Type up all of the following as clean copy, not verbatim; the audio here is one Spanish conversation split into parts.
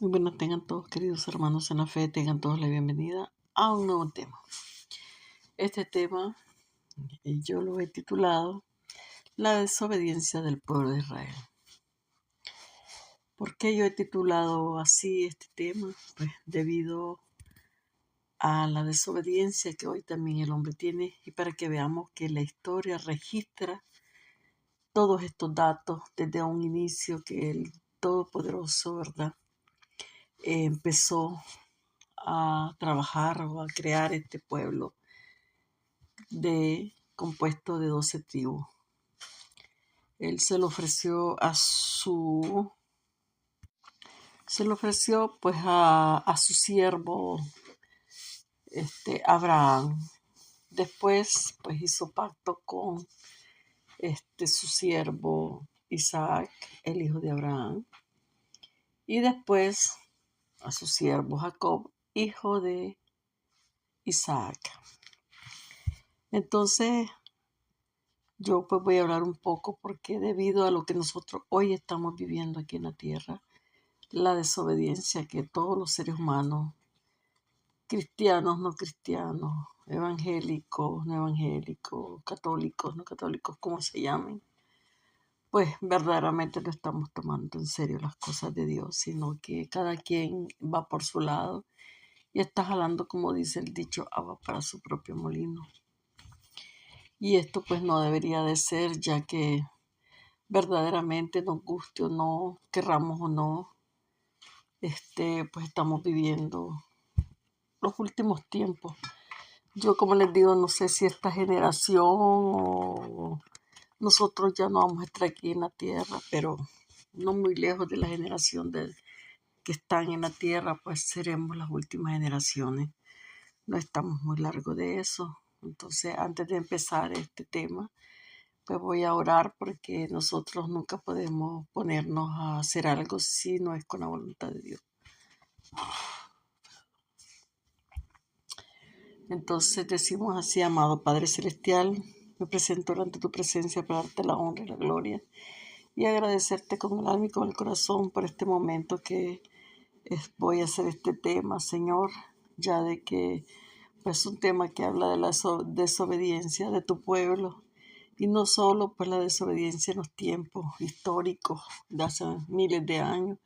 Muy buenas tengan todos, queridos hermanos en la fe, tengan todos la bienvenida a un nuevo tema. Este tema yo lo he titulado La desobediencia del pueblo de Israel. ¿Por qué yo he titulado así este tema? Pues debido a la desobediencia que hoy también el hombre tiene y para que veamos que la historia registra todos estos datos desde un inicio que el Todopoderoso, ¿verdad? Empezó a trabajar o a crear este pueblo compuesto de 12 tribus. Él se lo ofreció pues a su siervo Abraham. Después pues hizo pacto con su siervo Isaac, el hijo de Abraham. Y después a su siervo Jacob, hijo de Isaac. Entonces yo pues voy a hablar un poco porque debido a lo que nosotros hoy estamos viviendo aquí en la tierra, la desobediencia que todos los seres humanos, cristianos, no cristianos, evangélicos, no evangélicos, católicos, no católicos, como se llamen, pues verdaderamente no estamos tomando en serio las cosas de Dios, sino que cada quien va por su lado y está jalando, como dice el dicho, agua para su propio molino. Y esto pues no debería de ser, ya que verdaderamente nos guste o no, querramos o no, pues estamos viviendo los últimos tiempos. Yo, como les digo, no sé si esta generación o nosotros ya no vamos a estar aquí en la tierra, pero no muy lejos de la generación que están en la tierra, pues seremos las últimas generaciones. No estamos muy largos de eso. Entonces, antes de empezar este tema, pues voy a orar porque nosotros nunca podemos ponernos a hacer algo si no es con la voluntad de Dios. Entonces decimos así: amado Padre Celestial, me presento ante tu presencia para darte la honra y la gloria y agradecerte con el alma y con el corazón por este momento que voy a hacer este tema, Señor, ya de que pues un tema que habla de la desobediencia de tu pueblo y no solo pues la desobediencia en los tiempos históricos de hace miles de años,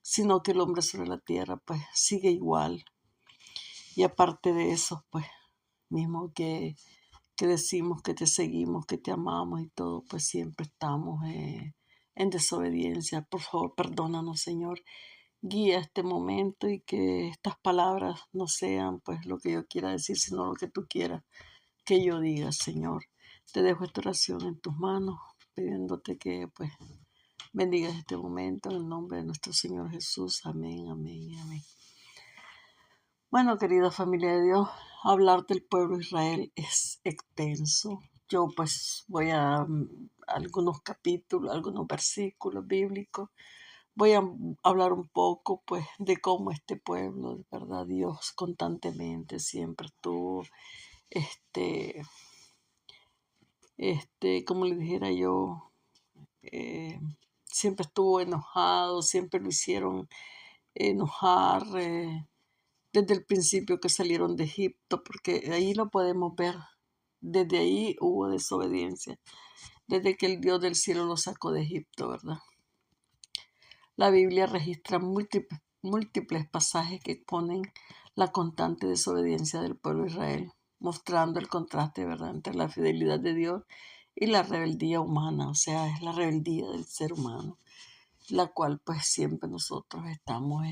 sino que el hombre sobre la tierra pues sigue igual. Y aparte de eso, pues mismo que decimos que te seguimos, que te amamos y todo, pues siempre estamos en desobediencia. Por favor, perdónanos, Señor. Guía este momento y que estas palabras no sean pues lo que yo quiera decir, sino lo que tú quieras que yo diga, Señor. Te dejo esta oración en tus manos, pidiéndote que pues bendigas este momento en el nombre de nuestro Señor Jesús. Amén, amén y amén. Bueno, querida familia de Dios, hablar del pueblo de Israel es extenso. Yo pues voy a algunos capítulos, algunos versículos bíblicos. Voy a hablar un poco pues de cómo este pueblo, de verdad, Dios constantemente siempre estuvo, como le dijera yo, eh, siempre estuvo enojado, siempre lo hicieron enojar. Desde el principio que salieron de Egipto, porque ahí lo podemos ver. Desde ahí hubo desobediencia, desde que el Dios del cielo lo sacó de Egipto, ¿verdad? La Biblia registra múltiples pasajes que exponen la constante desobediencia del pueblo de Israel, mostrando el contraste, ¿verdad?, entre la fidelidad de Dios y la rebeldía humana, o sea, es la rebeldía del ser humano, la cual pues siempre nosotros estamos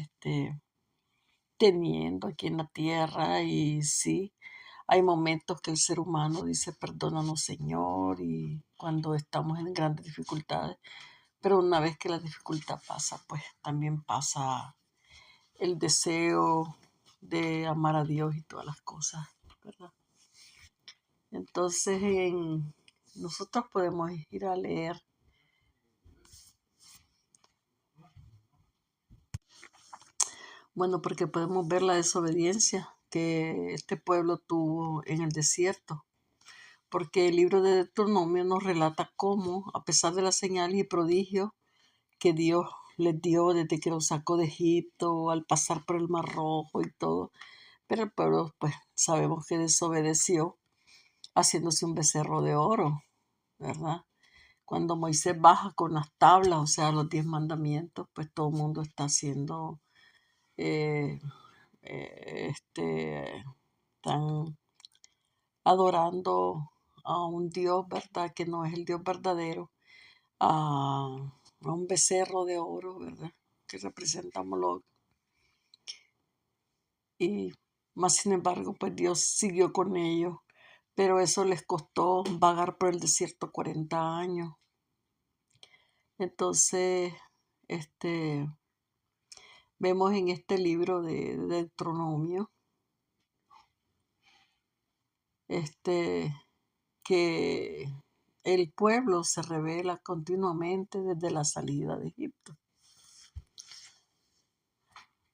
teniendo aquí en la tierra. Y sí, hay momentos que el ser humano dice perdónanos, Señor, y cuando estamos en grandes dificultades, pero una vez que la dificultad pasa, pues también pasa el deseo de amar a Dios y todas las cosas, ¿verdad? Entonces nosotros podemos ir a leer, bueno, porque podemos ver la desobediencia que este pueblo tuvo en el desierto, porque el libro de Deuteronomio nos relata cómo, a pesar de las señales y prodigios que Dios les dio desde que los sacó de Egipto, al pasar por el Mar Rojo y todo. Pero el pueblo, pues sabemos que desobedeció haciéndose un becerro de oro, ¿verdad? Cuando Moisés baja con las tablas, o sea, los 10 mandamientos, pues todo el mundo está haciendo, eh, están adorando a un Dios, ¿verdad? Que no es el Dios verdadero, a un becerro de oro, ¿verdad? Que representamos y más sin embargo, pues Dios siguió con ellos, pero eso les costó vagar por el desierto 40 años. Entonces, este, vemos en este libro de Deuteronomio, este, que el pueblo se revela continuamente desde la salida de Egipto.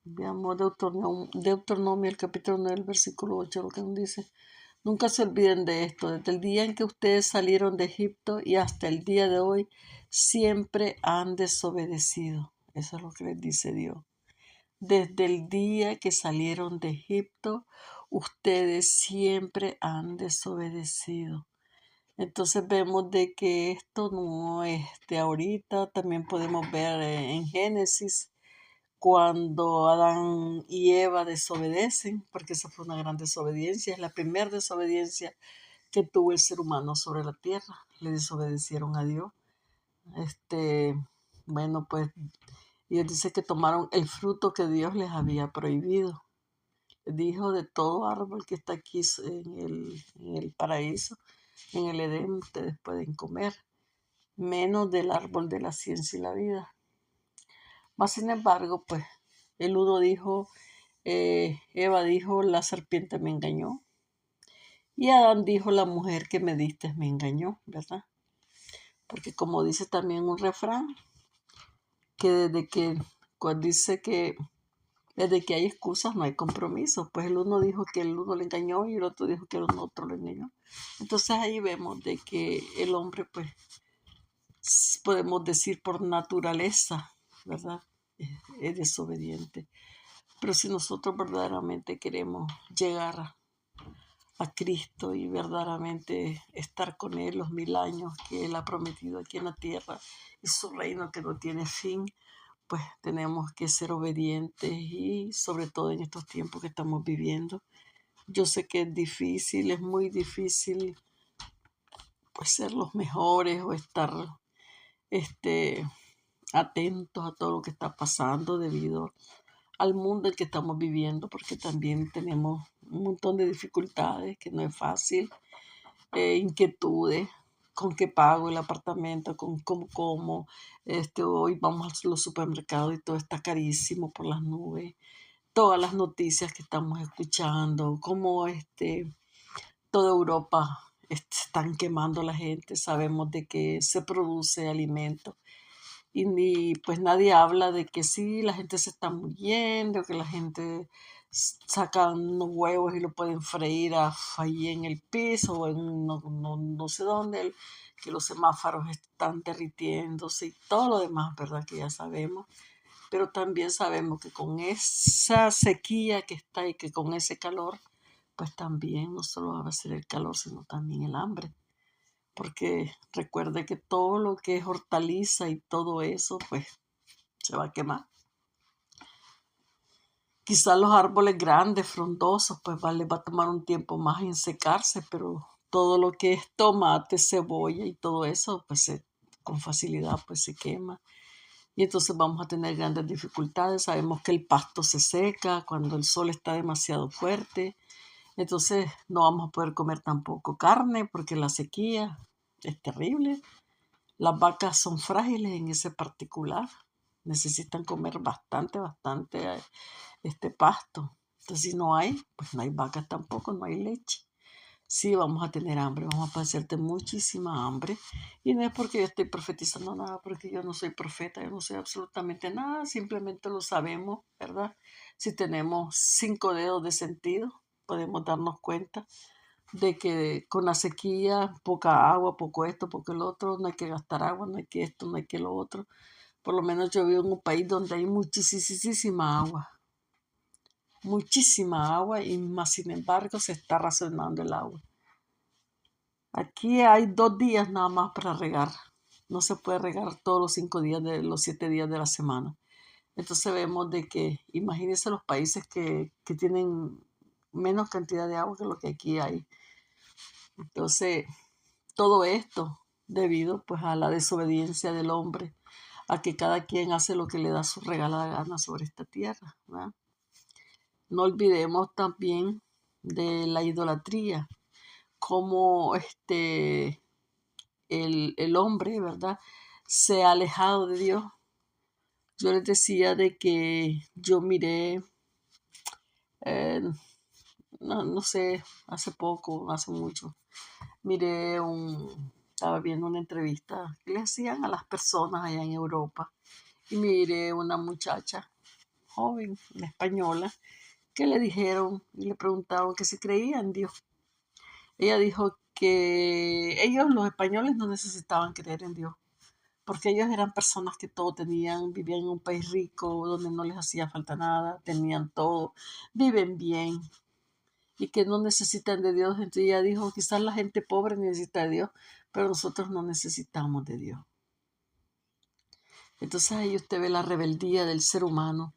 Veamos Deuteronomio, el capítulo 9, el versículo 8, lo que nos dice. Nunca se olviden de esto. Desde el día en que ustedes salieron de Egipto y hasta el día de hoy, siempre han desobedecido. Eso es lo que les dice Dios. Desde el día que salieron de Egipto, ustedes siempre han desobedecido. Entonces vemos de que esto no es de ahorita. También podemos ver en Génesis cuando Adán y Eva desobedecen, porque esa fue una gran desobediencia, es la primera desobediencia que tuvo el ser humano sobre la tierra. Le desobedecieron a Dios. Bueno, pues Dios dice que tomaron el fruto que Dios les había prohibido. Dijo: de todo árbol que está aquí en el paraíso, en el Edén, ustedes pueden comer, menos del árbol de la ciencia y la vida. Mas sin embargo, pues el uno dijo, Eva dijo: la serpiente me engañó. Y Adán dijo: la mujer que me diste me engañó, ¿verdad? Porque como dice también un refrán, que dice que desde que hay excusas no hay compromiso. Pues el uno dijo que el uno le engañó y el otro dijo que el otro le engañó. Entonces ahí vemos de que el hombre, pues, podemos decir por naturaleza, ¿verdad? Es desobediente. Pero si nosotros verdaderamente queremos llegar a Cristo y verdaderamente estar con Él los 1000 años que Él ha prometido aquí en la tierra y su reino que no tiene fin, pues tenemos que ser obedientes y sobre todo en estos tiempos que estamos viviendo. Yo sé que es difícil, es muy difícil pues ser los mejores o estar atentos a todo lo que está pasando debido al mundo en que estamos viviendo, porque también tenemos un montón de dificultades que no es fácil, inquietudes, con qué pago el apartamento, con cómo como, hoy vamos a los supermercados y todo está carísimo por las nubes, todas las noticias que estamos escuchando, cómo toda Europa están quemando a la gente, sabemos de que se produce alimento y ni pues nadie habla de que sí, la gente se está muriendo, que la gente saca unos huevos y lo pueden freír ahí en el piso o en no sé dónde, que los semáforos están derritiéndose y todo lo demás, ¿verdad? Que ya sabemos. Pero también sabemos que con esa sequía que está y que con ese calor, pues también no solo va a ser el calor, sino también el hambre. Porque recuerde que todo lo que es hortaliza y todo eso, pues se va a quemar. Quizás los árboles grandes, frondosos, pues les va a tomar un tiempo más en secarse, pero todo lo que es tomate, cebolla y todo eso, pues con facilidad pues se quema. Y entonces vamos a tener grandes dificultades. Sabemos que el pasto se seca cuando el sol está demasiado fuerte. Entonces no vamos a poder comer tampoco carne porque la sequía es terrible. Las vacas son frágiles en ese particular. Necesitan comer bastante pasto. Entonces si no hay, pues no hay vacas tampoco, no hay leche. Sí, vamos a tener hambre, vamos a pasarte muchísima hambre. Y no es porque yo estoy profetizando nada, porque yo no soy profeta, yo no soy absolutamente nada, simplemente lo sabemos, ¿verdad? Si tenemos 5 dedos de sentido, podemos darnos cuenta de que con la sequía, poca agua, poco esto, poco el otro, no hay que gastar agua, no hay que esto, no hay que lo otro. Por lo menos yo vivo en un país donde hay muchísima agua y más sin embargo se está racionando el agua. Aquí hay 2 días nada más para regar. No se puede regar todos los 5 días de los 7 días de la semana. Entonces vemos de que, imagínense los países que tienen menos cantidad de agua que lo que aquí hay. Entonces, todo esto debido pues a la desobediencia del hombre, a que cada quien hace lo que le da su regalada gana sobre esta tierra, ¿verdad? No olvidemos también de la idolatría, como el hombre, ¿verdad?, se ha alejado de Dios. Yo les decía de que yo miré, eh, no sé, hace mucho, estaba viendo una entrevista que le hacían a las personas allá en Europa y miré una muchacha joven, una española, que le dijeron y le preguntaron que si creía en Dios. Ella dijo que ellos, los españoles, no necesitaban creer en Dios, porque ellos eran personas que todo tenían, vivían en un país rico, donde no les hacía falta nada, tenían todo, viven bien y que no necesitan de Dios. Entonces ella dijo, quizás la gente pobre necesita de Dios, pero nosotros no necesitamos de Dios. Entonces ahí usted ve la rebeldía del ser humano,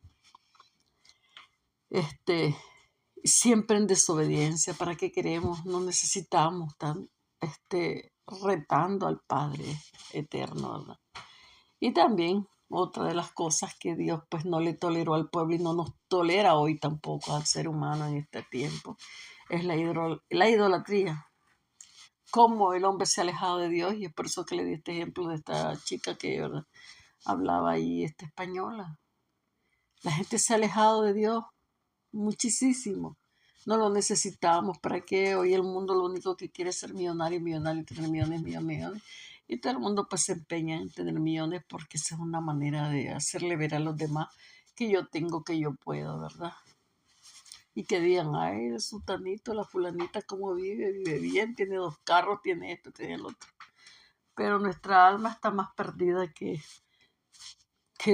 siempre en desobediencia. ¿Para qué queremos? No necesitamos tan, retando al Padre eterno, ¿verdad? Y también otra de las cosas que Dios pues no le toleró al pueblo y no nos tolera hoy tampoco al ser humano en este tiempo es la idolatría. Cómo el hombre se ha alejado de Dios, y es por eso que le di este ejemplo de esta chica que, ¿verdad?, hablaba ahí española. La gente se ha alejado de Dios muchísimo. No lo necesitamos. ¿Para qué? Hoy el mundo lo único que quiere es ser millonario, millonario, tener millones, millones, millones. Y todo el mundo pues se empeña en tener millones porque esa es una manera de hacerle ver a los demás que yo tengo, que yo puedo, ¿verdad? Y que digan, ay, el sultanito, la fulanita, cómo vive bien, tiene 2 carros, tiene esto, tiene el otro. Pero nuestra alma está más perdida que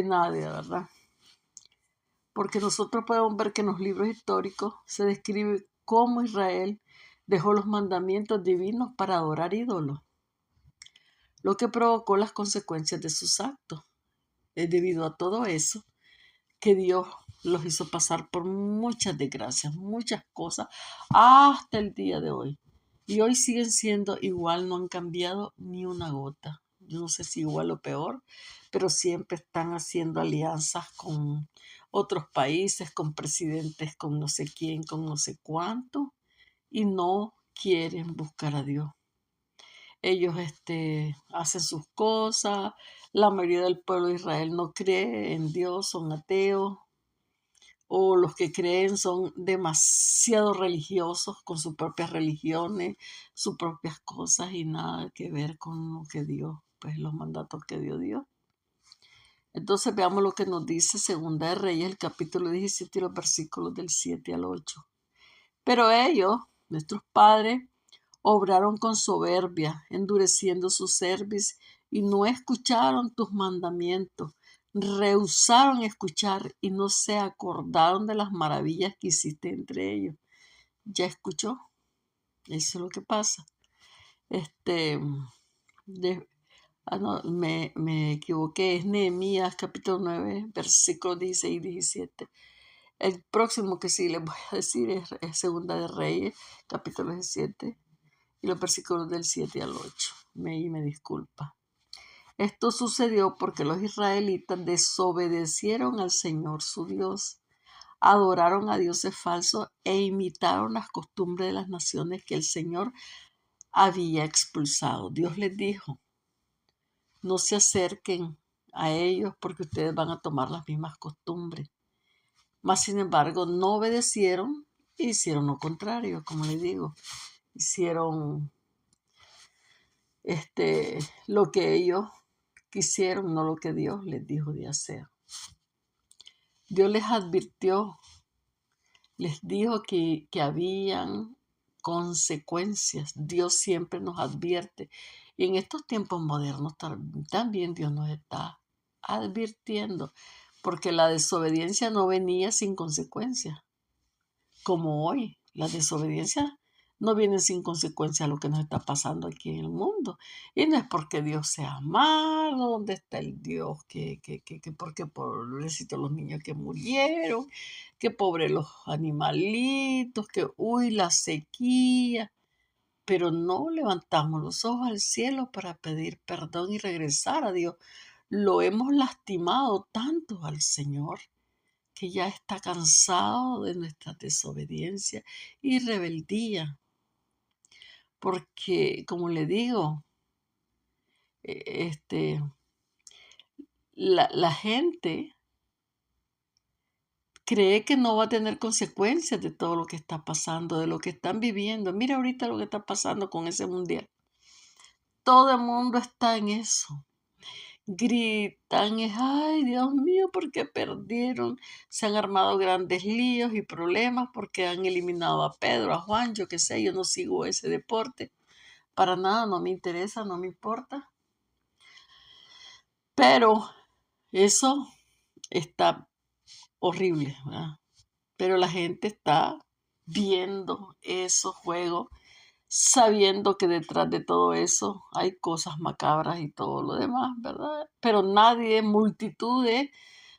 nadie, ¿verdad? Porque nosotros podemos ver que en los libros históricos se describe cómo Israel dejó los mandamientos divinos para adorar ídolos, lo que provocó las consecuencias de sus actos. Es debido a todo eso que Dios los hizo pasar por muchas desgracias, muchas cosas, hasta el día de hoy. Y hoy siguen siendo igual, no han cambiado ni una gota. Yo no sé si igual o peor, pero siempre están haciendo alianzas con otros países, con presidentes, con no sé quién, con no sé cuánto, y no quieren buscar a Dios. Ellos hacen sus cosas, la mayoría del pueblo de Israel no cree en Dios, son ateos, o los que creen son demasiado religiosos con sus propias religiones, sus propias cosas y nada que ver con lo que Dios, pues los mandatos que Dios. Entonces veamos lo que nos dice Segunda de Reyes, el capítulo 17 y los versículos del 7 al 8. Pero ellos, nuestros padres, obraron con soberbia, endureciendo su cerviz, y no escucharon tus mandamientos. Rehusaron escuchar y no se acordaron de las maravillas que hiciste entre ellos. ¿Ya escuchó? Eso es lo que pasa. No, me equivoqué. Es Nehemías capítulo 9, versículos 16 y 17. El próximo que sí les voy a decir es Segunda de Reyes, capítulo 17, y los versículos del 7 al 8. Me disculpa. Esto sucedió porque los israelitas desobedecieron al Señor su Dios, adoraron a dioses falsos e imitaron las costumbres de las naciones que el Señor había expulsado. Dios les dijo, no se acerquen a ellos porque ustedes van a tomar las mismas costumbres. Mas, sin embargo, no obedecieron e hicieron lo contrario, como les digo. Hicieron lo que ellos quisieron, no lo que Dios les dijo de hacer. Dios les advirtió, les dijo que habían consecuencias. Dios siempre nos advierte. Y en estos tiempos modernos también Dios nos está advirtiendo, porque la desobediencia no venía sin consecuencia, como hoy. La desobediencia no viene sin consecuencia a lo que nos está pasando aquí en el mundo. Y no es porque Dios sea malo, ¿dónde está el Dios? Que porque pobrecito los niños que murieron, que pobre los animalitos, que uy, la sequía. Pero no levantamos los ojos al cielo para pedir perdón y regresar a Dios. Lo hemos lastimado tanto al Señor que ya está cansado de nuestra desobediencia y rebeldía. Porque, como le digo, este, la gente cree que no va a tener consecuencias de todo lo que está pasando, de lo que están viviendo. Mira ahorita lo que está pasando con ese mundial. Todo el mundo está en eso. Gritan, ay Dios mío, ¿por qué perdieron? Se han armado grandes líos y problemas porque han eliminado a Pedro, a Juan, yo qué sé, yo no sigo ese deporte. Para nada, no me interesa, no me importa. Pero eso está horrible, ¿verdad? Pero la gente está viendo esos juegos, sabiendo que detrás de todo eso hay cosas macabras y todo lo demás, ¿verdad? Pero nadie, multitudes,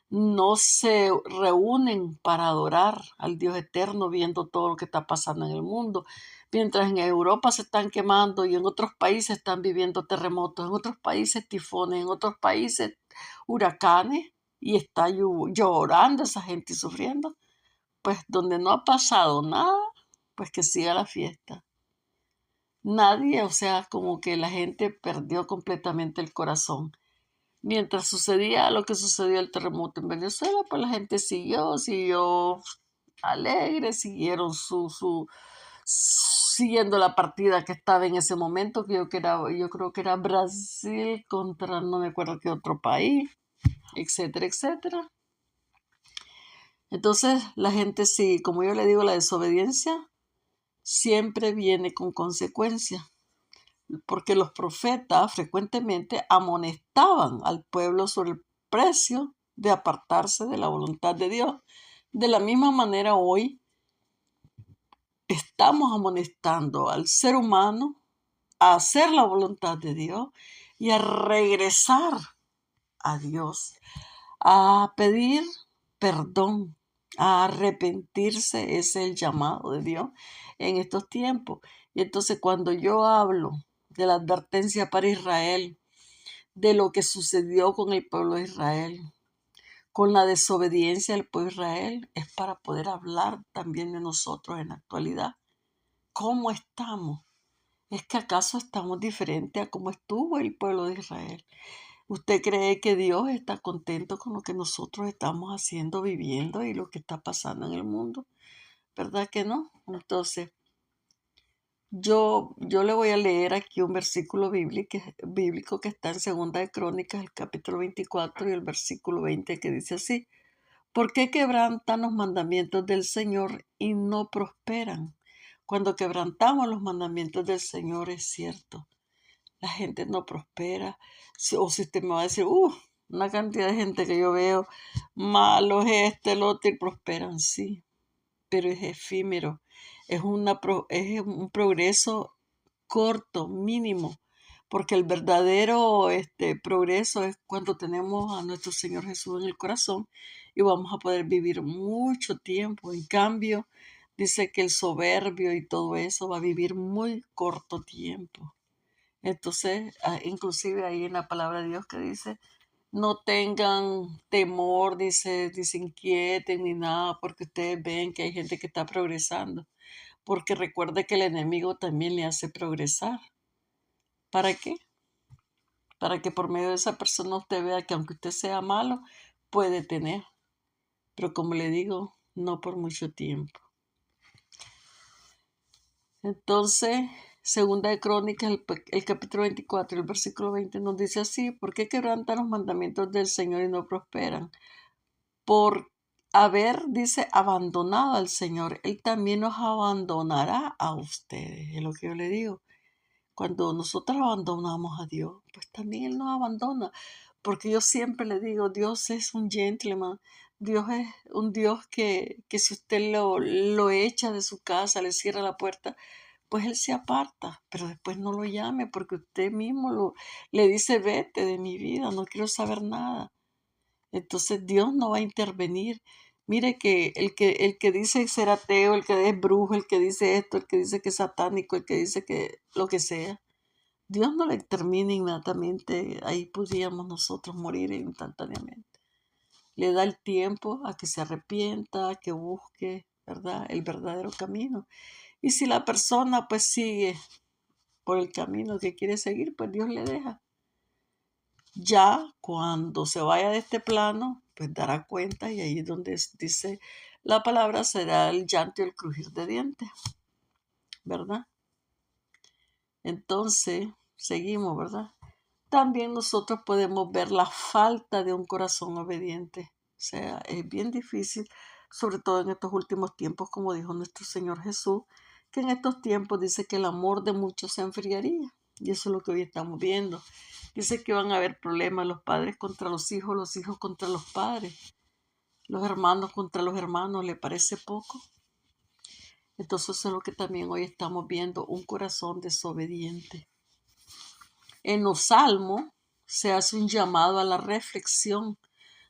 no se reúnen para adorar al Dios eterno viendo todo lo que está pasando en el mundo. Mientras en Europa se están quemando y en otros países están viviendo terremotos, en otros países tifones, en otros países huracanes y está llorando esa gente y sufriendo. Pues donde no ha pasado nada, pues que siga la fiesta. Nadie, o sea, como que la gente perdió completamente el corazón. Mientras sucedía lo que sucedió el terremoto en Venezuela, pues la gente siguió alegre, siguiendo la partida que estaba en ese momento, que yo creo que era Brasil contra no me acuerdo qué otro país, etcétera, etcétera. Entonces la gente sí, como yo le digo, la desobediencia siempre viene con consecuencias, porque los profetas frecuentemente amonestaban al pueblo sobre el precio de apartarse de la voluntad de Dios. De la misma manera hoy estamos amonestando al ser humano a hacer la voluntad de Dios y a regresar a Dios, a pedir perdón, a arrepentirse. Ese es el llamado de Dios en estos tiempos. Y entonces cuando yo hablo de la advertencia para Israel, de lo que sucedió con el pueblo de Israel, con la desobediencia del pueblo de Israel, es para poder hablar también de nosotros en la actualidad. ¿Cómo estamos? ¿Es que acaso estamos diferentes a cómo estuvo el pueblo de Israel? ¿Usted cree que Dios está contento con lo que nosotros estamos haciendo, viviendo y lo que está pasando en el mundo? ¿Verdad que no? Entonces, yo le voy a leer aquí un versículo bíblico que está en Segunda de Crónicas, el capítulo 24 y el versículo 20, que dice así: ¿Por qué quebrantan los mandamientos del Señor y no prosperan? Cuando quebrantamos los mandamientos del Señor, es cierto, la gente no prospera. O si usted me va a decir, una cantidad de gente que yo veo, malos el otro, y prosperan, sí, pero es efímero. Es un progreso corto, mínimo, porque el verdadero progreso es cuando tenemos a nuestro Señor Jesús en el corazón y vamos a poder vivir mucho tiempo. En cambio, dice que el soberbio y todo eso va a vivir muy corto tiempo. Entonces, inclusive ahí en la palabra de Dios que dice, no tengan temor, dice, ni se inquieten ni nada, porque ustedes ven que hay gente que está progresando. Porque recuerde que el enemigo también le hace progresar. ¿Para qué? Para que por medio de esa persona usted vea que aunque usted sea malo, puede tener. Pero como le digo, no por mucho tiempo. Entonces, Segunda de Crónicas, el capítulo 24, el versículo 20 nos dice así: ¿por qué quebrantan los mandamientos del Señor y no prosperan? Por haber, dice, abandonado al Señor, Él también nos abandonará a ustedes. Es lo que yo le digo. Cuando nosotros abandonamos a Dios, pues también Él nos abandona. Porque yo siempre le digo, Dios es un gentleman, Dios es un Dios que si usted lo echa de su casa, le cierra la puerta, pues Él se aparta, pero después no lo llame porque usted mismo le dice, vete de mi vida, no quiero saber nada. Entonces Dios no va a intervenir. Mire que el que dice ser ateo, el que es brujo, el que dice esto, el que dice que es satánico, el que dice que lo que sea, Dios no le termina inmediatamente. Ahí podríamos nosotros morir instantáneamente. Le da el tiempo a que se arrepienta, a que busque, ¿verdad?, el verdadero camino. Y si la persona pues sigue por el camino que quiere seguir, pues Dios le deja. Ya cuando se vaya de este plano, pues dará cuenta, y ahí es donde dice la palabra, será el llanto y el crujir de dientes, ¿verdad? Entonces, seguimos, ¿verdad? También nosotros podemos ver la falta de un corazón obediente. O sea, es bien difícil, sobre todo en estos últimos tiempos, como dijo nuestro Señor Jesús, que en estos tiempos dice que el amor de muchos se enfriaría. Y eso es lo que hoy estamos viendo. Dice que van a haber problemas los padres contra los hijos contra los padres, los hermanos contra los hermanos. ¿Le parece poco? Entonces eso es lo que también hoy estamos viendo, un corazón desobediente. En los salmos se hace un llamado a la reflexión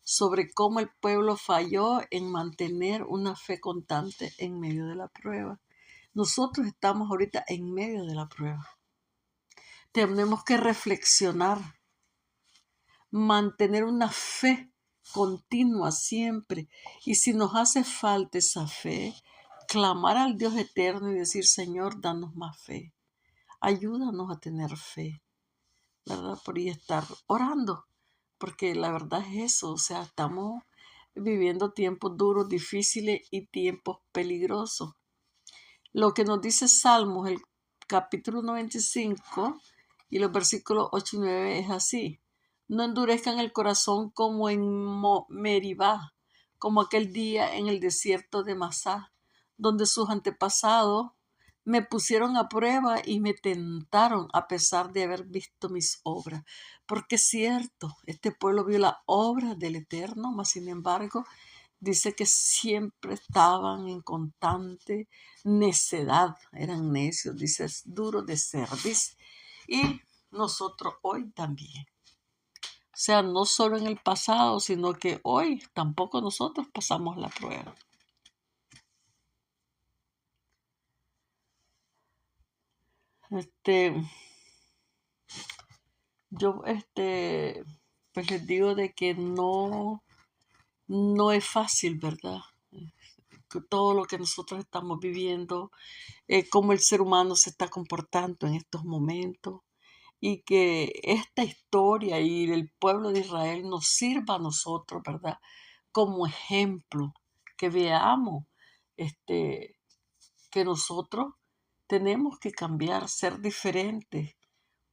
sobre cómo el pueblo falló en mantener una fe constante en medio de la prueba. Nosotros estamos ahorita en medio de la prueba. Tenemos que reflexionar, mantener una fe continua siempre. Y si nos hace falta esa fe, clamar al Dios eterno y decir, Señor, danos más fe. Ayúdanos a tener fe, ¿verdad? Por ahí estar orando, porque la verdad es eso, o sea, estamos viviendo tiempos duros, difíciles y tiempos peligrosos. Lo que nos dice Salmos, el capítulo 95 y los versículos 8 y 9 es así. No endurezcan el corazón como en Meribá, como aquel día en el desierto de Masá, donde sus antepasados me pusieron a prueba y me tentaron a pesar de haber visto mis obras. Porque es cierto, este pueblo vio la obra del Eterno, mas sin embargo, dice que siempre estaban en constante necedad, eran necios, dice, es duro de cerviz. Y nosotros hoy también. O sea, no solo en el pasado, sino que hoy tampoco nosotros pasamos la prueba. Este, yo, pues les digo de que no es fácil, ¿verdad? Que todo lo que nosotros estamos viviendo, cómo el ser humano se está comportando en estos momentos, y que esta historia y el pueblo de Israel nos sirva a nosotros, ¿verdad? Como ejemplo, que veamos que nosotros tenemos que cambiar, ser diferentes,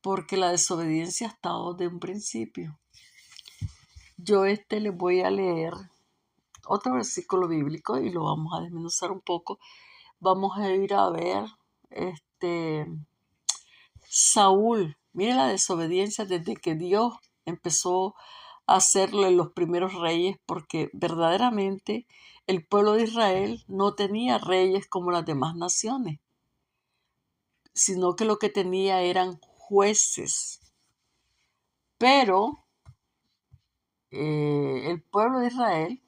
porque la desobediencia ha estado de un principio. Yo les voy a leer otro versículo bíblico y lo vamos a desmenuzar un poco. Vamos a ir a ver Saúl. Mire la desobediencia desde que Dios empezó a hacerlo en los primeros reyes, porque verdaderamente el pueblo de Israel no tenía reyes como las demás naciones, sino que lo que tenía eran jueces. Pero el pueblo de Israel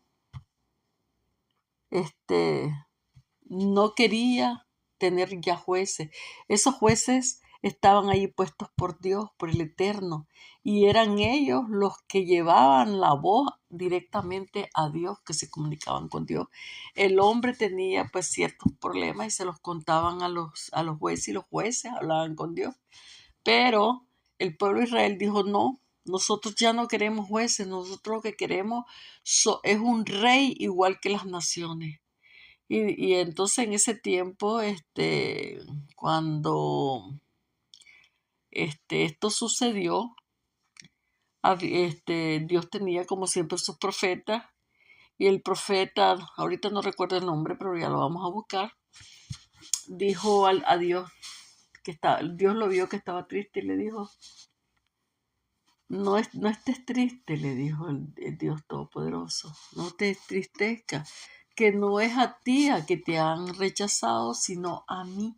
no quería tener ya jueces. Esos jueces estaban ahí puestos por Dios, por el Eterno, y eran ellos los que llevaban la voz directamente a Dios, que se comunicaban con Dios. El hombre tenía pues ciertos problemas y se los contaban a los jueces, y los jueces hablaban con Dios. Pero el pueblo de Israel dijo, no, nosotros ya no queremos jueces, nosotros lo que queremos es un rey igual que las naciones. Y entonces en ese tiempo, cuando esto sucedió, Dios tenía como siempre sus profetas, y el profeta, ahorita no recuerdo el nombre, pero ya lo vamos a buscar, dijo a Dios Dios lo vio que estaba triste y le dijo, no estés triste, le dijo el Dios Todopoderoso. No te entristezcas, que no es a ti a que te han rechazado, sino a mí.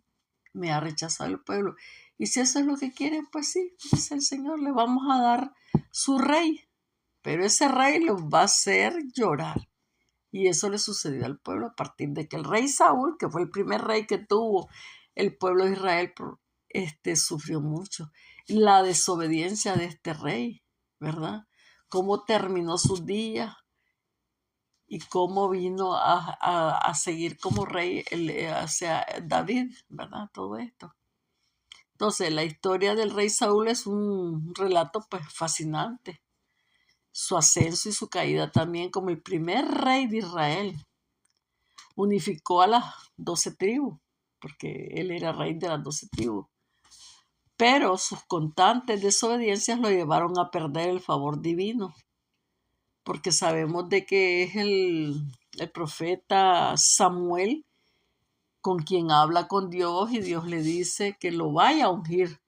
Me ha rechazado el pueblo. Y si eso es lo que quieren, pues sí, dice el Señor, le vamos a dar su rey. Pero ese rey los va a hacer llorar. Y eso le sucedió al pueblo a partir de que el rey Saúl, que fue el primer rey que tuvo el pueblo de Israel, sufrió mucho. La desobediencia de este rey, ¿verdad? Cómo terminó sus días y cómo vino a seguir como rey hacia David, ¿verdad? Todo esto. Entonces, la historia del rey Saúl es un relato pues fascinante. Su ascenso y su caída también como el primer rey de Israel. Unificó a las 12 tribus, porque él era rey de las 12 tribus. Pero sus constantes desobediencias lo llevaron a perder el favor divino, porque sabemos de que es el profeta Samuel con quien habla con Dios y Dios le dice que lo vaya a ungir.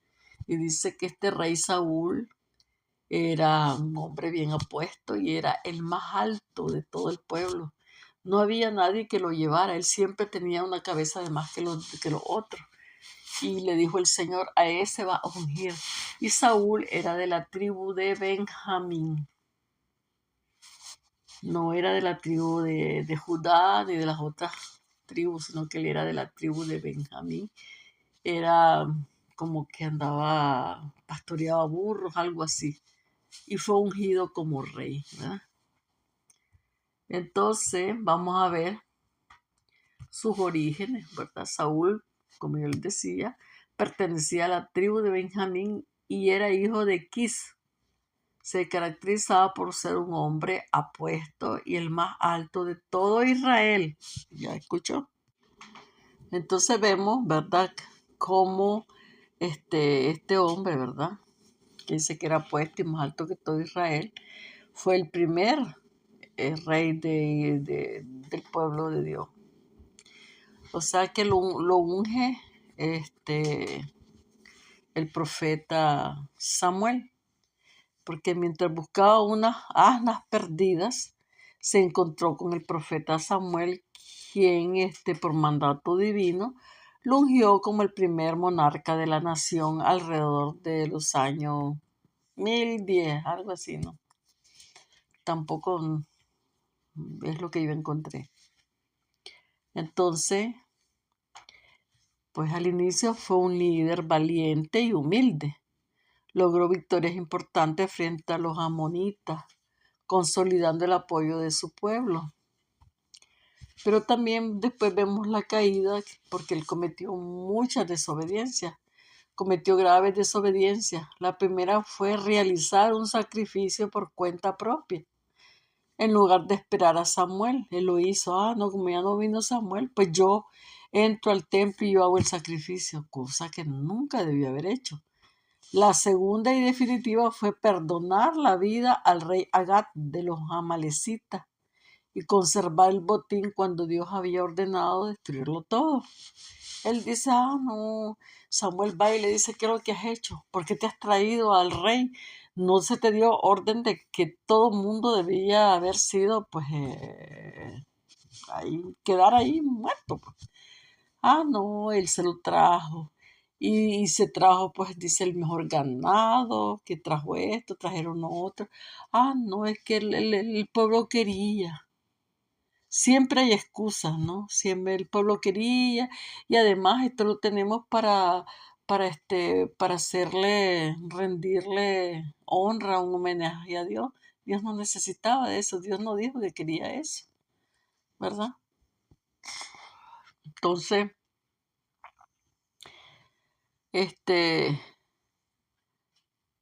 Y dice que este rey Saúl era un hombre bien apuesto y era el más alto de todo el pueblo. No había nadie que lo llevara, él siempre tenía una cabeza de más que los otros. Y le dijo el Señor, a ese va a ungir. Y Saúl era de la tribu de Benjamín. No era de la tribu de Judá ni de las otras tribus, sino que él era de la tribu de Benjamín. Era como que andaba, pastoreaba burros, algo así. Y fue ungido como rey, ¿verdad? Entonces, vamos a ver sus orígenes, ¿verdad? Saúl, como yo les decía, pertenecía a la tribu de Benjamín y era hijo de Quis. Se caracterizaba por ser un hombre apuesto y el más alto de todo Israel. ¿Ya escuchó? Entonces vemos, ¿verdad? Cómo este hombre, ¿verdad? Que dice que era apuesto y más alto que todo Israel, fue el primer rey del pueblo de Dios. O sea que lo unge el profeta Samuel, porque mientras buscaba unas asnas perdidas, se encontró con el profeta Samuel, quien por mandato divino lo ungió como el primer monarca de la nación alrededor de los años 1010, algo así, ¿no? Tampoco es lo que yo encontré. Entonces, pues al inicio fue un líder valiente y humilde. Logró victorias importantes frente a los amonitas, consolidando el apoyo de su pueblo. Pero también después vemos la caída porque él cometió muchas desobediencias. Cometió graves desobediencias. La primera fue realizar un sacrificio por cuenta propia. En lugar de esperar a Samuel, él lo hizo. No, como ya no vino Samuel, pues yo entro al templo y yo hago el sacrificio, cosa que nunca debió haber hecho. La segunda y definitiva fue perdonar la vida al rey Agag de los amalecitas y conservar el botín cuando Dios había ordenado destruirlo todo. Él dice, no, Samuel va y le dice, ¿qué es lo que has hecho? ¿Por qué te has traído al rey? No se te dio orden de que todo el mundo debía haber sido, pues, quedar ahí muerto. Pues. No, él se lo trajo. Y se trajo, pues, dice, el mejor ganado, que trajo esto, trajeron otro. No, es que el pueblo quería. Siempre hay excusas, ¿no? Siempre el pueblo quería y además esto lo tenemos para hacerle, rendirle honra, un homenaje a Dios. Dios no necesitaba de eso, Dios no dijo que quería eso, ¿verdad? Entonces,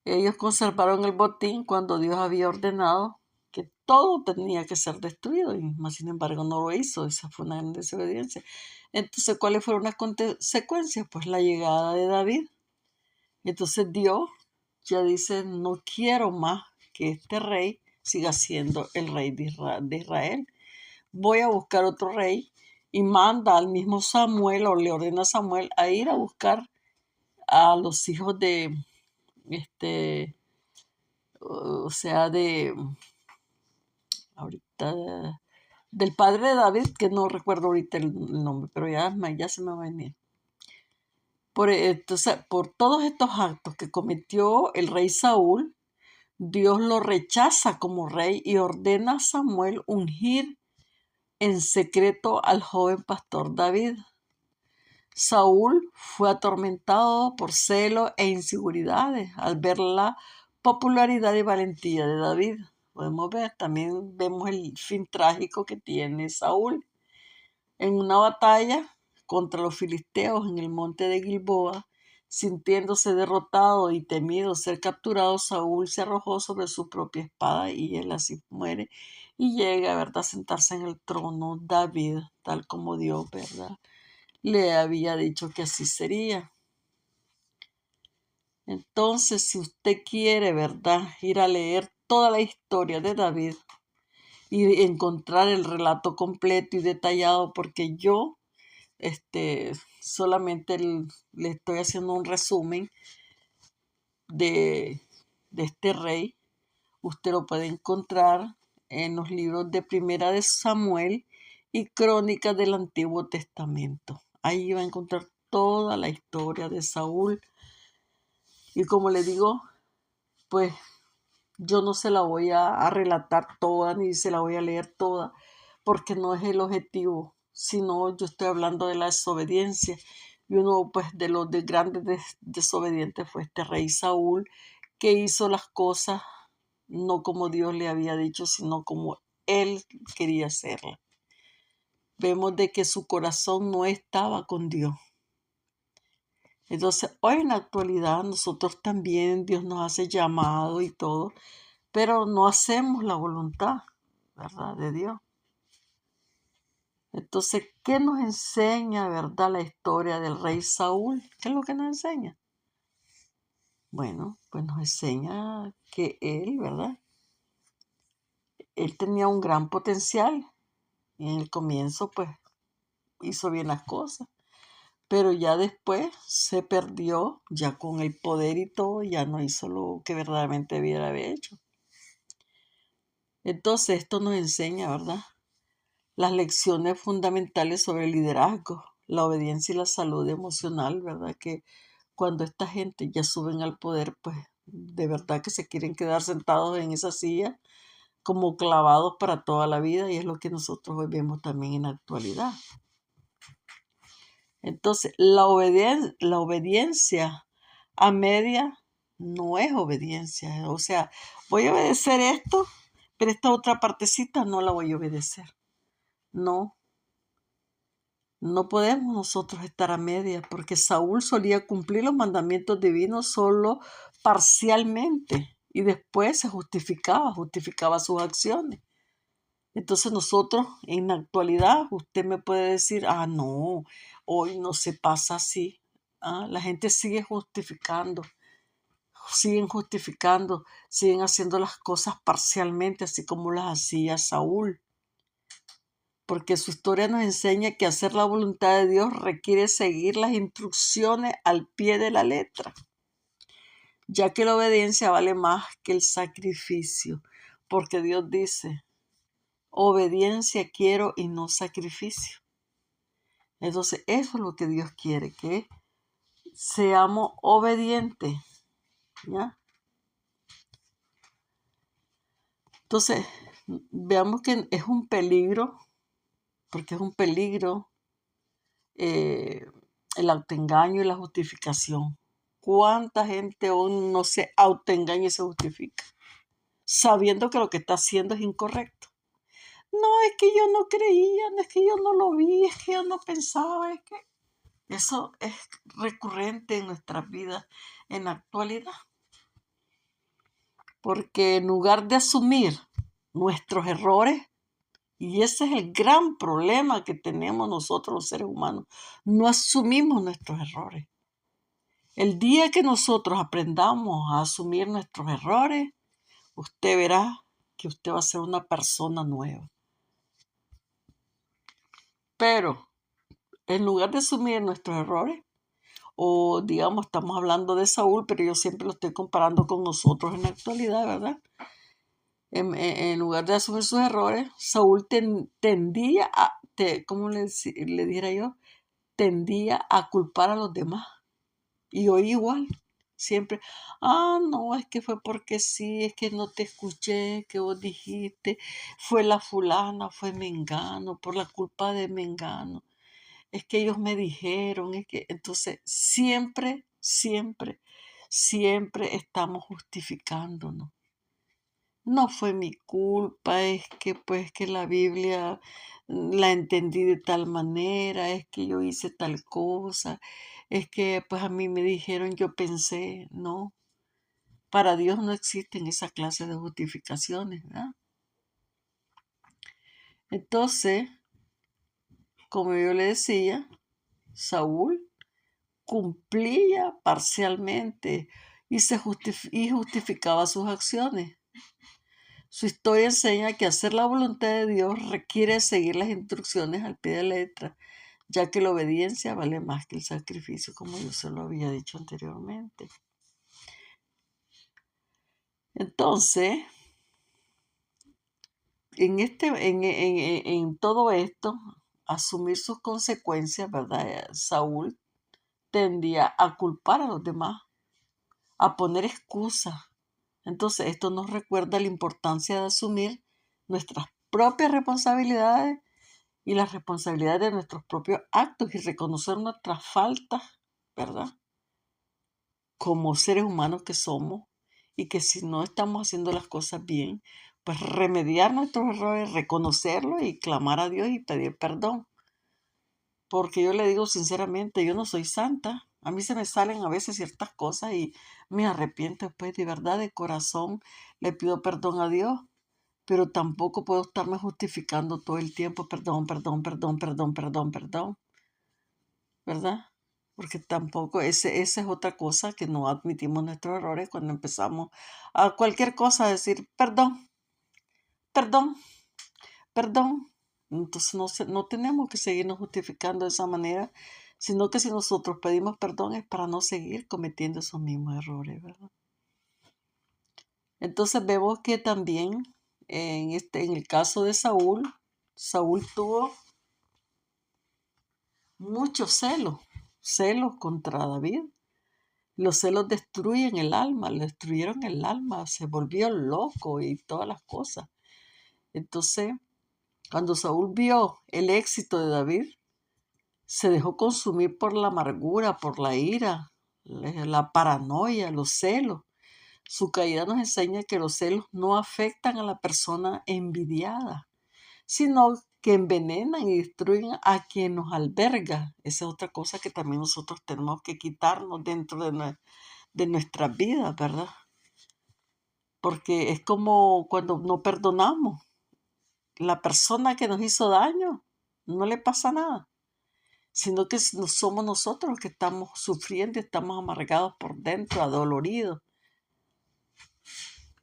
ellos conservaron el botín cuando Dios había ordenado que todo tenía que ser destruido, y más sin embargo no lo hizo. Esa fue una gran desobediencia. Entonces, ¿cuáles fueron las consecuencias? Pues la llegada de David. Entonces Dios ya dice, no quiero más que este rey siga siendo el rey de Israel. Voy a buscar otro rey y manda al mismo Samuel, o le ordena a Samuel a ir a buscar a los hijos de o sea, ahorita, del padre de David, que no recuerdo ahorita el nombre, pero ya se me va a venir. Entonces, por todos estos actos que cometió el rey Saúl, Dios lo rechaza como rey y ordena a Samuel ungir en secreto al joven pastor David. Saúl fue atormentado por celos e inseguridades al ver la popularidad y valentía de David. Podemos ver, también vemos el fin trágico que tiene Saúl. En una batalla contra los filisteos en el monte de Gilboa, sintiéndose derrotado y temido ser capturado, Saúl se arrojó sobre su propia espada y él así muere y llega, ¿verdad?, a sentarse en el trono David, tal como Dios, ¿verdad?, le había dicho que así sería. Entonces, si usted quiere, ¿verdad?, ir a leer toda la historia de David y encontrar el relato completo y detallado, porque yo solamente le estoy haciendo un resumen de este rey. Usted lo puede encontrar en los libros de Primera de Samuel y Crónicas del Antiguo Testamento. Ahí va a encontrar toda la historia de Saúl. Y como le digo, pues yo no se la voy a relatar toda ni se la voy a leer toda, porque no es el objetivo, sino yo estoy hablando de la desobediencia. Y uno pues de los grandes desobedientes fue este rey Saúl, que hizo las cosas no como Dios le había dicho, sino como él quería hacerlas. Vemos de que su corazón no estaba con Dios. Entonces, hoy en la actualidad nosotros también, Dios nos hace llamado y todo, pero no hacemos la voluntad, ¿verdad?, de Dios. Entonces, ¿qué nos enseña, verdad, la historia del rey Saúl? ¿Qué es lo que nos enseña? Bueno, pues nos enseña que él, ¿verdad?, él tenía un gran potencial y en el comienzo, pues, hizo bien las cosas, pero ya después se perdió, ya con el poder y todo, ya no hizo lo que verdaderamente debiera haber hecho. Entonces, esto nos enseña, ¿verdad?, las lecciones fundamentales sobre el liderazgo, la obediencia y la salud emocional, ¿verdad? Que cuando esta gente ya suben al poder, pues de verdad que se quieren quedar sentados en esa silla como clavados para toda la vida, y es lo que nosotros hoy vemos también en la actualidad. Entonces, la obediencia a media no es obediencia. O sea, voy a obedecer esto, pero esta otra partecita no la voy a obedecer. No, no podemos nosotros estar a media, porque Saúl solía cumplir los mandamientos divinos solo parcialmente y después se justificaba sus acciones. Entonces nosotros en la actualidad, usted me puede decir, no, hoy no se pasa así. La gente siguen justificando, siguen haciendo las cosas parcialmente, así como las hacía Saúl. Porque su historia nos enseña que hacer la voluntad de Dios requiere seguir las instrucciones al pie de la letra, ya que la obediencia vale más que el sacrificio, porque Dios dice, obediencia quiero y no sacrificio. Entonces, eso es lo que Dios quiere, que seamos obedientes, ¿ya? Entonces, veamos que es un peligro, porque es un peligro el autoengaño y la justificación. ¿Cuánta gente aún no se autoengaña y se justifica, sabiendo que lo que está haciendo es incorrecto? No, es que yo no creía, no es que yo no lo vi, es que yo no pensaba, es que eso es recurrente en nuestras vidas en la actualidad. Porque en lugar de asumir nuestros errores, y ese es el gran problema que tenemos nosotros los seres humanos, no asumimos nuestros errores. El día que nosotros aprendamos a asumir nuestros errores, usted verá que usted va a ser una persona nueva. Pero en lugar de asumir nuestros errores, O digamos, estamos hablando de Saúl, pero yo siempre lo estoy comparando con nosotros en la actualidad, ¿verdad? En lugar de asumir sus errores, Saúl tendía a, ¿cómo le dijera yo? Tendía a culpar a los demás. Y hoy igual, siempre, no, es que fue porque sí, es que no te escuché, que vos dijiste, fue la fulana, fue Mengano, por la culpa de Mengano, es que ellos me dijeron, es que, entonces, siempre, siempre, siempre estamos justificándonos. No fue mi culpa, es que pues que la Biblia la entendí de tal manera, es que yo hice tal cosa, es que pues a mí me dijeron, yo pensé, no, para Dios no existen esa clase de justificaciones, ¿verdad? Entonces, como yo le decía, Saúl cumplía parcialmente y justificaba sus acciones. Su historia enseña que hacer la voluntad de Dios requiere seguir las instrucciones al pie de la letra, ya que la obediencia vale más que el sacrificio, como yo se lo había dicho anteriormente. Entonces, en todo esto, asumir sus consecuencias, ¿verdad? Saúl tendía a culpar a los demás, a poner excusas. Entonces, esto nos recuerda la importancia de asumir nuestras propias responsabilidades y las responsabilidades de nuestros propios actos y reconocer nuestras faltas, ¿verdad? Como seres humanos que somos y que si no estamos haciendo las cosas bien, pues remediar nuestros errores, reconocerlos y clamar a Dios y pedir perdón. Porque yo le digo sinceramente, yo no soy santa. A mí se me salen a veces ciertas cosas y me arrepiento después de verdad, de corazón, le pido perdón a Dios, pero tampoco puedo estarme justificando todo el tiempo, perdón, perdón, perdón, perdón, perdón, perdón, ¿verdad? Porque tampoco, esa es otra cosa que no admitimos nuestros errores cuando empezamos a cualquier cosa a decir, perdón, perdón, perdón. Entonces no tenemos que seguirnos justificando de esa manera, sino que si nosotros pedimos perdón es para no seguir cometiendo esos mismos errores, ¿verdad? Entonces vemos que también en el caso de Saúl, Saúl tuvo mucho celos contra David. Los celos destruyen el alma, le destruyeron el alma, se volvió loco y todas las cosas. Entonces, cuando Saúl vio el éxito de David, se dejó consumir por la amargura, por la ira, la paranoia, los celos. Su caída nos enseña que los celos no afectan a la persona envidiada, sino que envenenan y destruyen a quien nos alberga. Esa es otra cosa que también nosotros tenemos que quitarnos dentro de nuestras vidas, ¿verdad? Porque es como cuando no perdonamos. La persona que nos hizo daño no le pasa nada, sino que somos nosotros los que estamos sufriendo, estamos amargados por dentro, adoloridos.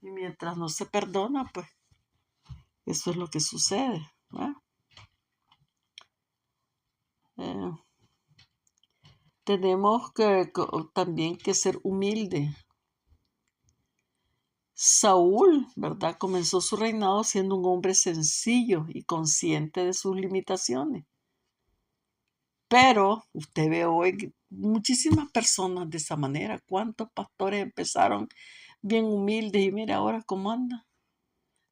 Y mientras no se perdona, pues eso es lo que sucede, ¿verdad? Eh, tenemos también que ser humildes. Saúl, ¿verdad? Comenzó su reinado siendo un hombre sencillo y consciente de sus limitaciones. Pero usted ve hoy muchísimas personas de esa manera. ¿Cuántos pastores empezaron bien humildes y mira ahora cómo anda?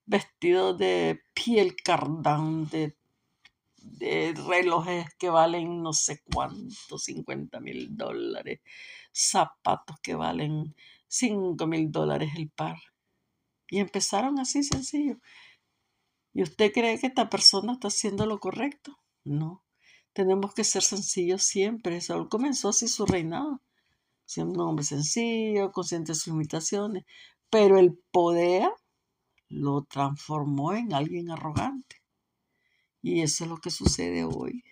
Vestidos de piel cardán, de relojes que valen no sé cuánto, $50,000, zapatos que valen $5,000 el par. Y empezaron así sencillo. ¿Y usted cree que esta persona está haciendo lo correcto? No. Tenemos que ser sencillos siempre. Saúl comenzó así su reinado, siendo un hombre sencillo, consciente de sus limitaciones, pero el poder lo transformó en alguien arrogante. Y eso es lo que sucede hoy,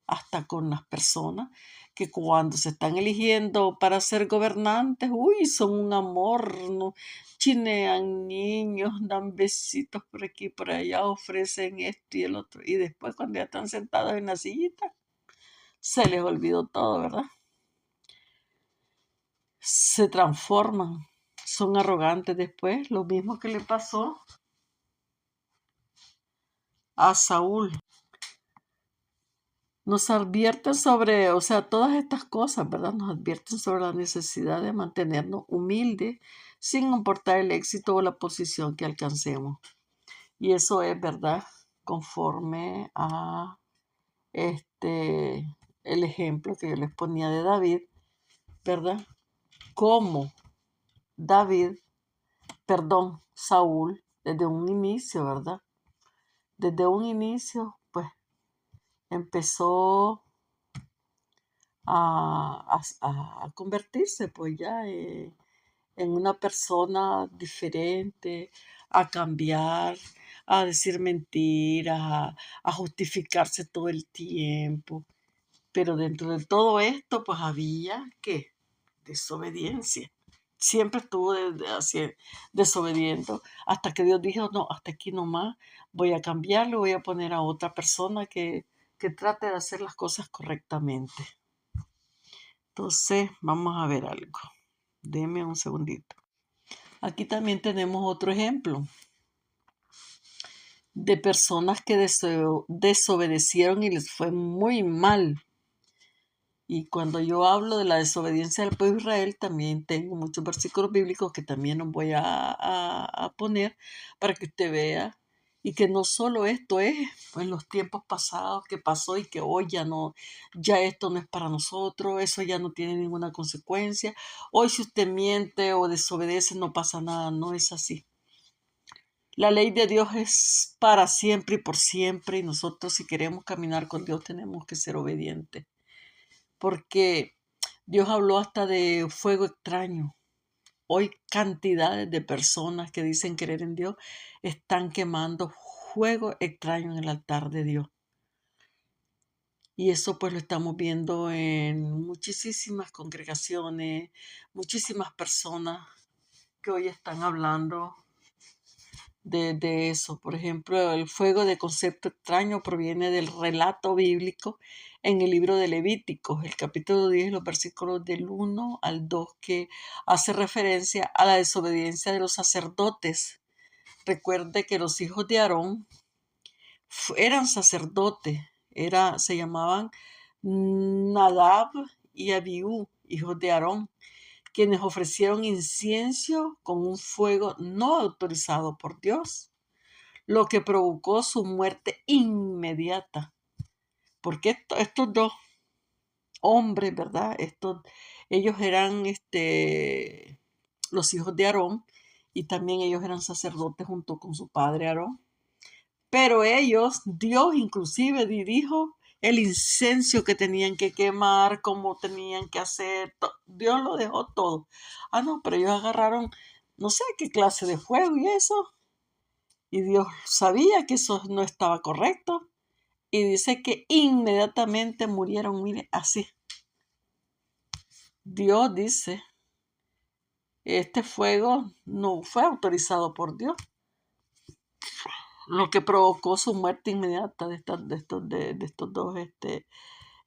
hasta con las personas que cuando se están eligiendo para ser gobernantes, uy, son un amor, ¿no? Chinean niños, dan besitos por aquí y por allá, ofrecen esto y el otro. Y después cuando ya están sentados en la sillita, se les olvidó todo, ¿verdad? se transforman, son arrogantes después, lo mismo que le pasó a Saúl. Nos advierten sobre, o sea, todas estas cosas, ¿verdad? Nos advierten sobre la necesidad de mantenernos humildes sin importar el éxito o la posición que alcancemos. Y eso es, ¿verdad? Conforme a el ejemplo que yo les ponía de David, ¿verdad? Como Saúl, desde un inicio, ¿verdad? Desde un inicio, pues empezó a convertirse, pues ya en una persona diferente, a cambiar, a decir mentiras, a justificarse todo el tiempo. Pero dentro de todo esto, pues había que desobediencia. Siempre estuvo así, desobediendo hasta que Dios dijo, no, hasta aquí nomás, voy a cambiarlo, voy a poner a otra persona que trate de hacer las cosas correctamente. Entonces, vamos a ver algo. Deme un segundito. Aquí también tenemos otro ejemplo de personas que desobedecieron y les fue muy mal. Y cuando yo hablo de la desobediencia del pueblo de Israel, también tengo muchos versículos bíblicos que también los voy a poner para que usted vea. Y que no solo esto es en los tiempos pasados que pasó y que hoy ya no, ya esto no es para nosotros, eso ya no tiene ninguna consecuencia. Hoy si usted miente o desobedece no pasa nada, no es así. La ley de Dios es para siempre y por siempre y nosotros si queremos caminar con Dios tenemos que ser obedientes. Porque Dios habló hasta de fuego extraño. Hoy cantidades de personas que dicen creer en Dios están quemando fuego extraño en el altar de Dios. Y eso pues lo estamos viendo en muchísimas congregaciones, muchísimas personas que hoy están hablando de eso. Por ejemplo, el fuego de concepto extraño proviene del relato bíblico en el libro de Levíticos, el capítulo 10, los versículos del 1 al 2, que hace referencia a la desobediencia de los sacerdotes. Recuerde que los hijos de Aarón eran sacerdotes, se llamaban Nadab y Abiú, hijos de Aarón, quienes ofrecieron incienso con un fuego no autorizado por Dios, lo que provocó su muerte inmediata. Porque estos dos hombres, ¿verdad? Ellos eran los hijos de Aarón y también ellos eran sacerdotes junto con su padre Aarón. Pero ellos, Dios inclusive dijo el incenso que tenían que quemar, cómo tenían que hacer, Dios lo dejó todo. Ah, no, pero ellos agarraron no sé qué clase de fuego y eso. Y Dios sabía que eso no estaba correcto. Y dice que inmediatamente murieron, mire, así. Dios dice, este fuego no fue autorizado por Dios, lo que provocó su muerte inmediata de estos dos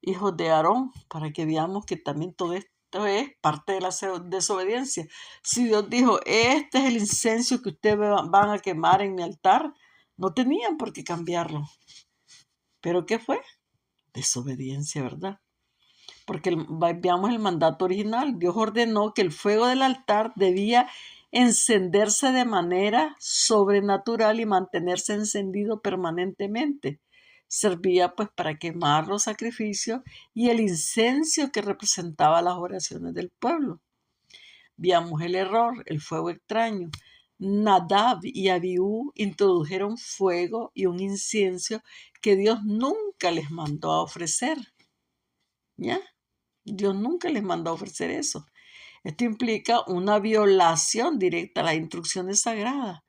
hijos de Aarón, para que veamos que también todo esto es parte de la desobediencia. Si Dios dijo, este es el incenso que ustedes van a quemar en mi altar, no tenían por qué cambiarlo. ¿Pero qué fue? Desobediencia, ¿verdad? Porque veamos el mandato original. Dios ordenó que el fuego del altar debía encenderse de manera sobrenatural y mantenerse encendido permanentemente. Servía pues para quemar los sacrificios y el incenso que representaba las oraciones del pueblo. Veamos el error, el fuego extraño. Nadab y Abiú introdujeron fuego y un incienso que Dios nunca les mandó a ofrecer. ¿Ya? Dios nunca les mandó a ofrecer eso. Esto implica una violación directa a las instrucciones sagradas,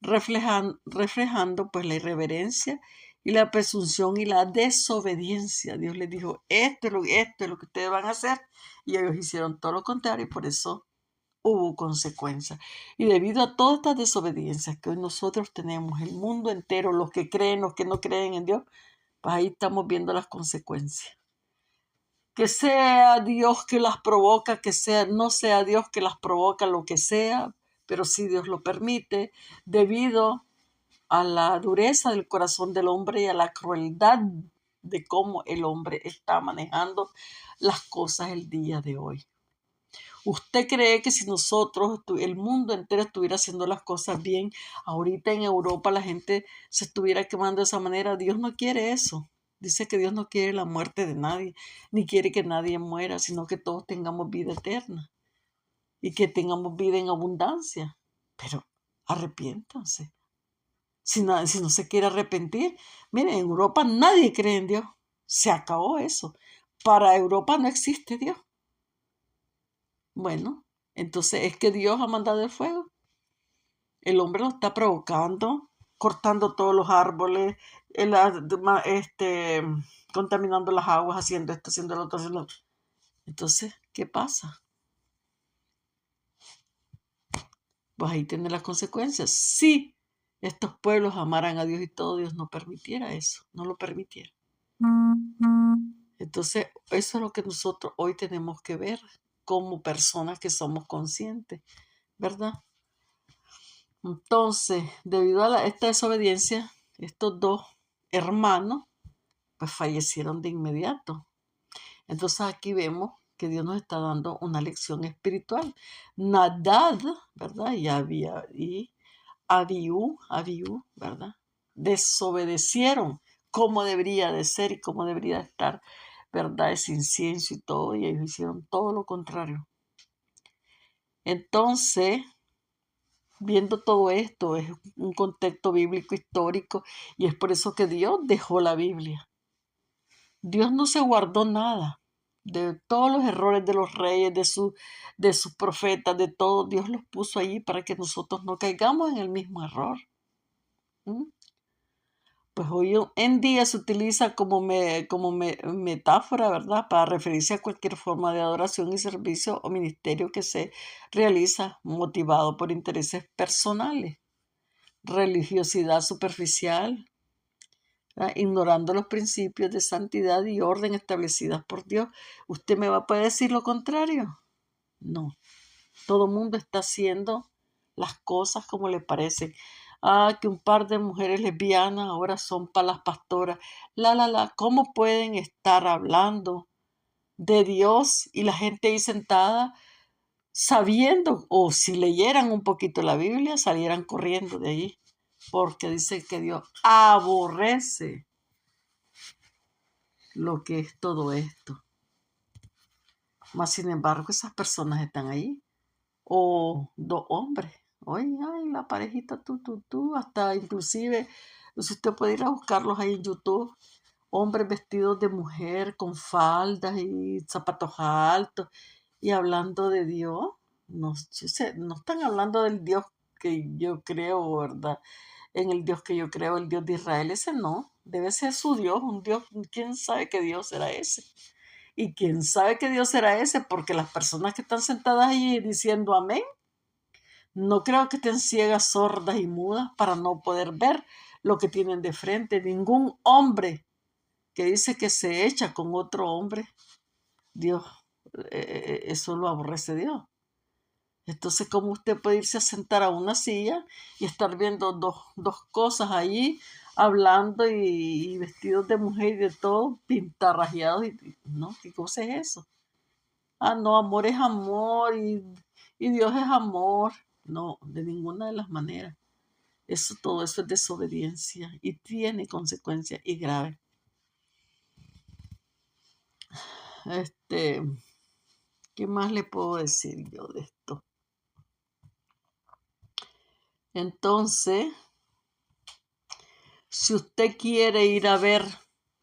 reflejando pues la irreverencia y la presunción y la desobediencia. Dios les dijo, esto es lo que ustedes van a hacer, y ellos hicieron todo lo contrario y por eso hubo consecuencias. Y debido a todas estas desobediencias que hoy nosotros tenemos, el mundo entero, los que creen, los que no creen en Dios, pues ahí estamos viendo las consecuencias. que sea Dios que las provoca, no sea Dios que las provoca, lo que sea, pero sí Dios lo permite, debido a la dureza del corazón del hombre y a la crueldad de cómo el hombre está manejando las cosas el día de hoy. ¿Usted cree que si nosotros, el mundo entero estuviera haciendo las cosas bien, ahorita en Europa la gente se estuviera quemando de esa manera? Dios no quiere eso. Dice que Dios no quiere la muerte de nadie, ni quiere que nadie muera, sino que todos tengamos vida eterna y que tengamos vida en abundancia. Pero arrepiéntanse. Si no se quiere arrepentir, miren, en Europa nadie cree en Dios. Se acabó eso. Para Europa no existe Dios. Bueno, entonces es que Dios ha mandado el fuego. El hombre lo está provocando, cortando todos los árboles, contaminando las aguas, haciendo esto, haciendo lo otro, haciendo lo otro. Entonces, ¿qué pasa? Pues ahí tienen las consecuencias. Si estos pueblos amaran a Dios y todo, Dios no permitiera eso, no lo permitiera. Entonces, eso es lo que nosotros hoy tenemos que ver como personas que somos conscientes, ¿verdad? Entonces, debido a esta desobediencia, estos dos hermanos pues fallecieron de inmediato. Entonces aquí vemos que Dios nos está dando una lección espiritual. Nadab, ¿verdad? Y Abiú, ¿verdad? Desobedecieron como debería de ser y como debería estar, ¿verdad? Ese incienso y todo, y ellos hicieron todo lo contrario. Entonces, viendo todo esto, es un contexto bíblico histórico, y es por eso que Dios dejó la Biblia. Dios no se guardó nada de todos los errores de los reyes, de sus profetas, de todo. Dios los puso allí para que nosotros no caigamos en el mismo error. ¿Mm? Pues hoy en día se utiliza como metáfora, ¿verdad? Para referirse a cualquier forma de adoración y servicio o ministerio que se realiza motivado por intereses personales, religiosidad superficial, ¿verdad? Ignorando los principios de santidad y orden establecidas por Dios. ¿Usted me va a poder decir lo contrario? No. Todo el mundo está haciendo las cosas como le parecen. Que un par de mujeres lesbianas ahora son para las pastoras. ¿Cómo pueden estar hablando de Dios y la gente ahí sentada sabiendo, o si leyeran un poquito la Biblia, salieran corriendo de ahí? Porque dice que Dios aborrece lo que es todo esto. Mas, sin embargo, esas personas están ahí. O dos hombres. Oye, ay, la parejita, hasta inclusive, si usted puede ir a buscarlos ahí en YouTube, hombres vestidos de mujer con faldas y zapatos altos y hablando de Dios. No, no están hablando del Dios que yo creo, ¿verdad? En el Dios que yo creo, el Dios de Israel, ese no. Debe ser su Dios, un Dios, ¿quién sabe qué Dios será ese? Y quién sabe qué Dios será ese, porque las personas que están sentadas ahí diciendo amén, no creo que estén ciegas, sordas y mudas para no poder ver lo que tienen de frente. Ningún hombre que dice que se echa con otro hombre, Dios, eso lo aborrece Dios. Entonces, ¿cómo usted puede irse a sentar a una silla y estar viendo dos cosas allí, hablando y vestidos de mujer y de todo, pintarrajeados? ¿No? ¿Qué cosa es eso? No, amor es amor y Dios es amor. No, de ninguna de las maneras. Todo eso es desobediencia y tiene consecuencias y graves. ¿Qué más le puedo decir yo de esto? Entonces, si usted quiere ir a ver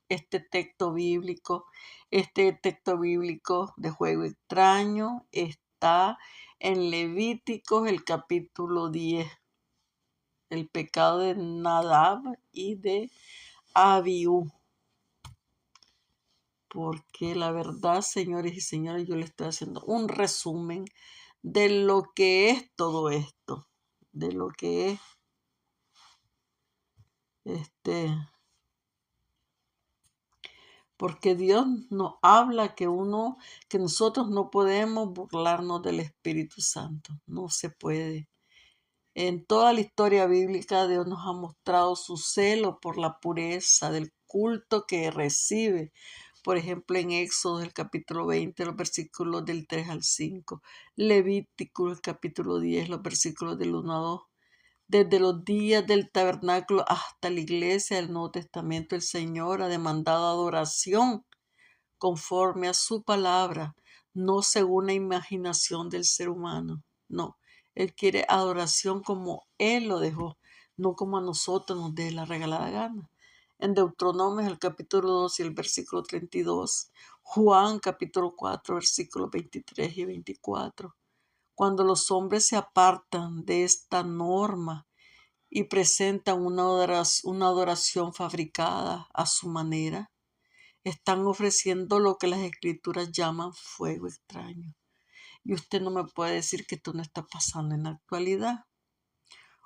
este texto bíblico de Juego Extraño está en Levíticos, el capítulo 10, el pecado de Nadab y de Abiú. Porque la verdad, señores y señores, yo le estoy haciendo un resumen de lo que es todo esto, de lo que es porque Dios nos habla que nosotros no podemos burlarnos del Espíritu Santo, no se puede. En toda la historia bíblica, Dios nos ha mostrado su celo por la pureza del culto que recibe. Por ejemplo, en Éxodo, el capítulo 20, los versículos del 3 al 5. Levítico, el capítulo 10, los versículos del 1 a 2. Desde los días del tabernáculo hasta la iglesia del Nuevo Testamento, el Señor ha demandado adoración conforme a su palabra, no según la imaginación del ser humano. No, Él quiere adoración como Él lo dejó, no como a nosotros nos dé la regalada gana. En Deuteronomio, el capítulo 2 y el versículo 32, Juan, capítulo 4, versículos 23 y 24. Cuando los hombres se apartan de esta norma y presentan una adoración fabricada a su manera, están ofreciendo lo que las escrituras llaman fuego extraño. Y usted no me puede decir que esto no está pasando en la actualidad.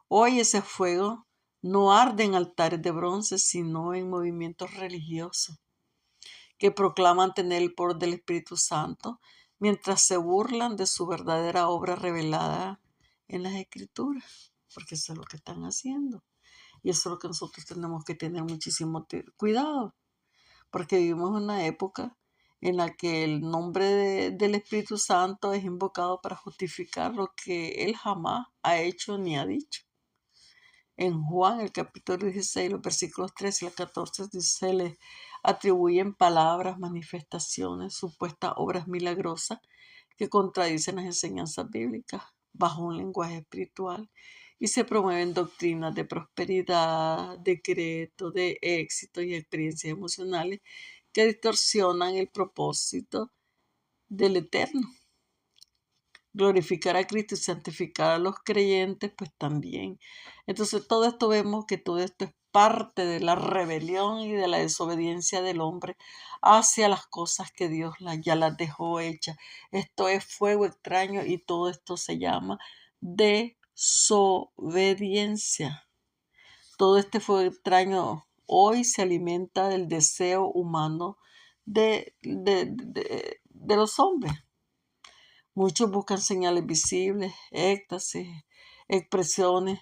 Hoy ese fuego no arde en altares de bronce, sino en movimientos religiosos que proclaman tener el poder del Espíritu Santo mientras se burlan de su verdadera obra revelada en las escrituras, porque eso es lo que están haciendo. Y eso es lo que nosotros tenemos que tener muchísimo cuidado, porque vivimos en una época en la que el nombre del Espíritu Santo es invocado para justificar lo que Él jamás ha hecho ni ha dicho. En Juan, el capítulo 16, los versículos 13 y 14, se le atribuyen palabras, manifestaciones, supuestas obras milagrosas que contradicen las enseñanzas bíblicas bajo un lenguaje espiritual, y se promueven doctrinas de prosperidad, decreto, de éxito y experiencias emocionales que distorsionan el propósito del Eterno. Glorificar a Cristo y santificar a los creyentes, pues también. Entonces todo esto vemos que todo esto es parte de la rebelión y de la desobediencia del hombre hacia las cosas que Dios ya las dejó hechas. Esto es fuego extraño y todo esto se llama desobediencia. Todo este fuego extraño hoy se alimenta del deseo humano de los hombres. Muchos buscan señales visibles, éxtasis, expresiones,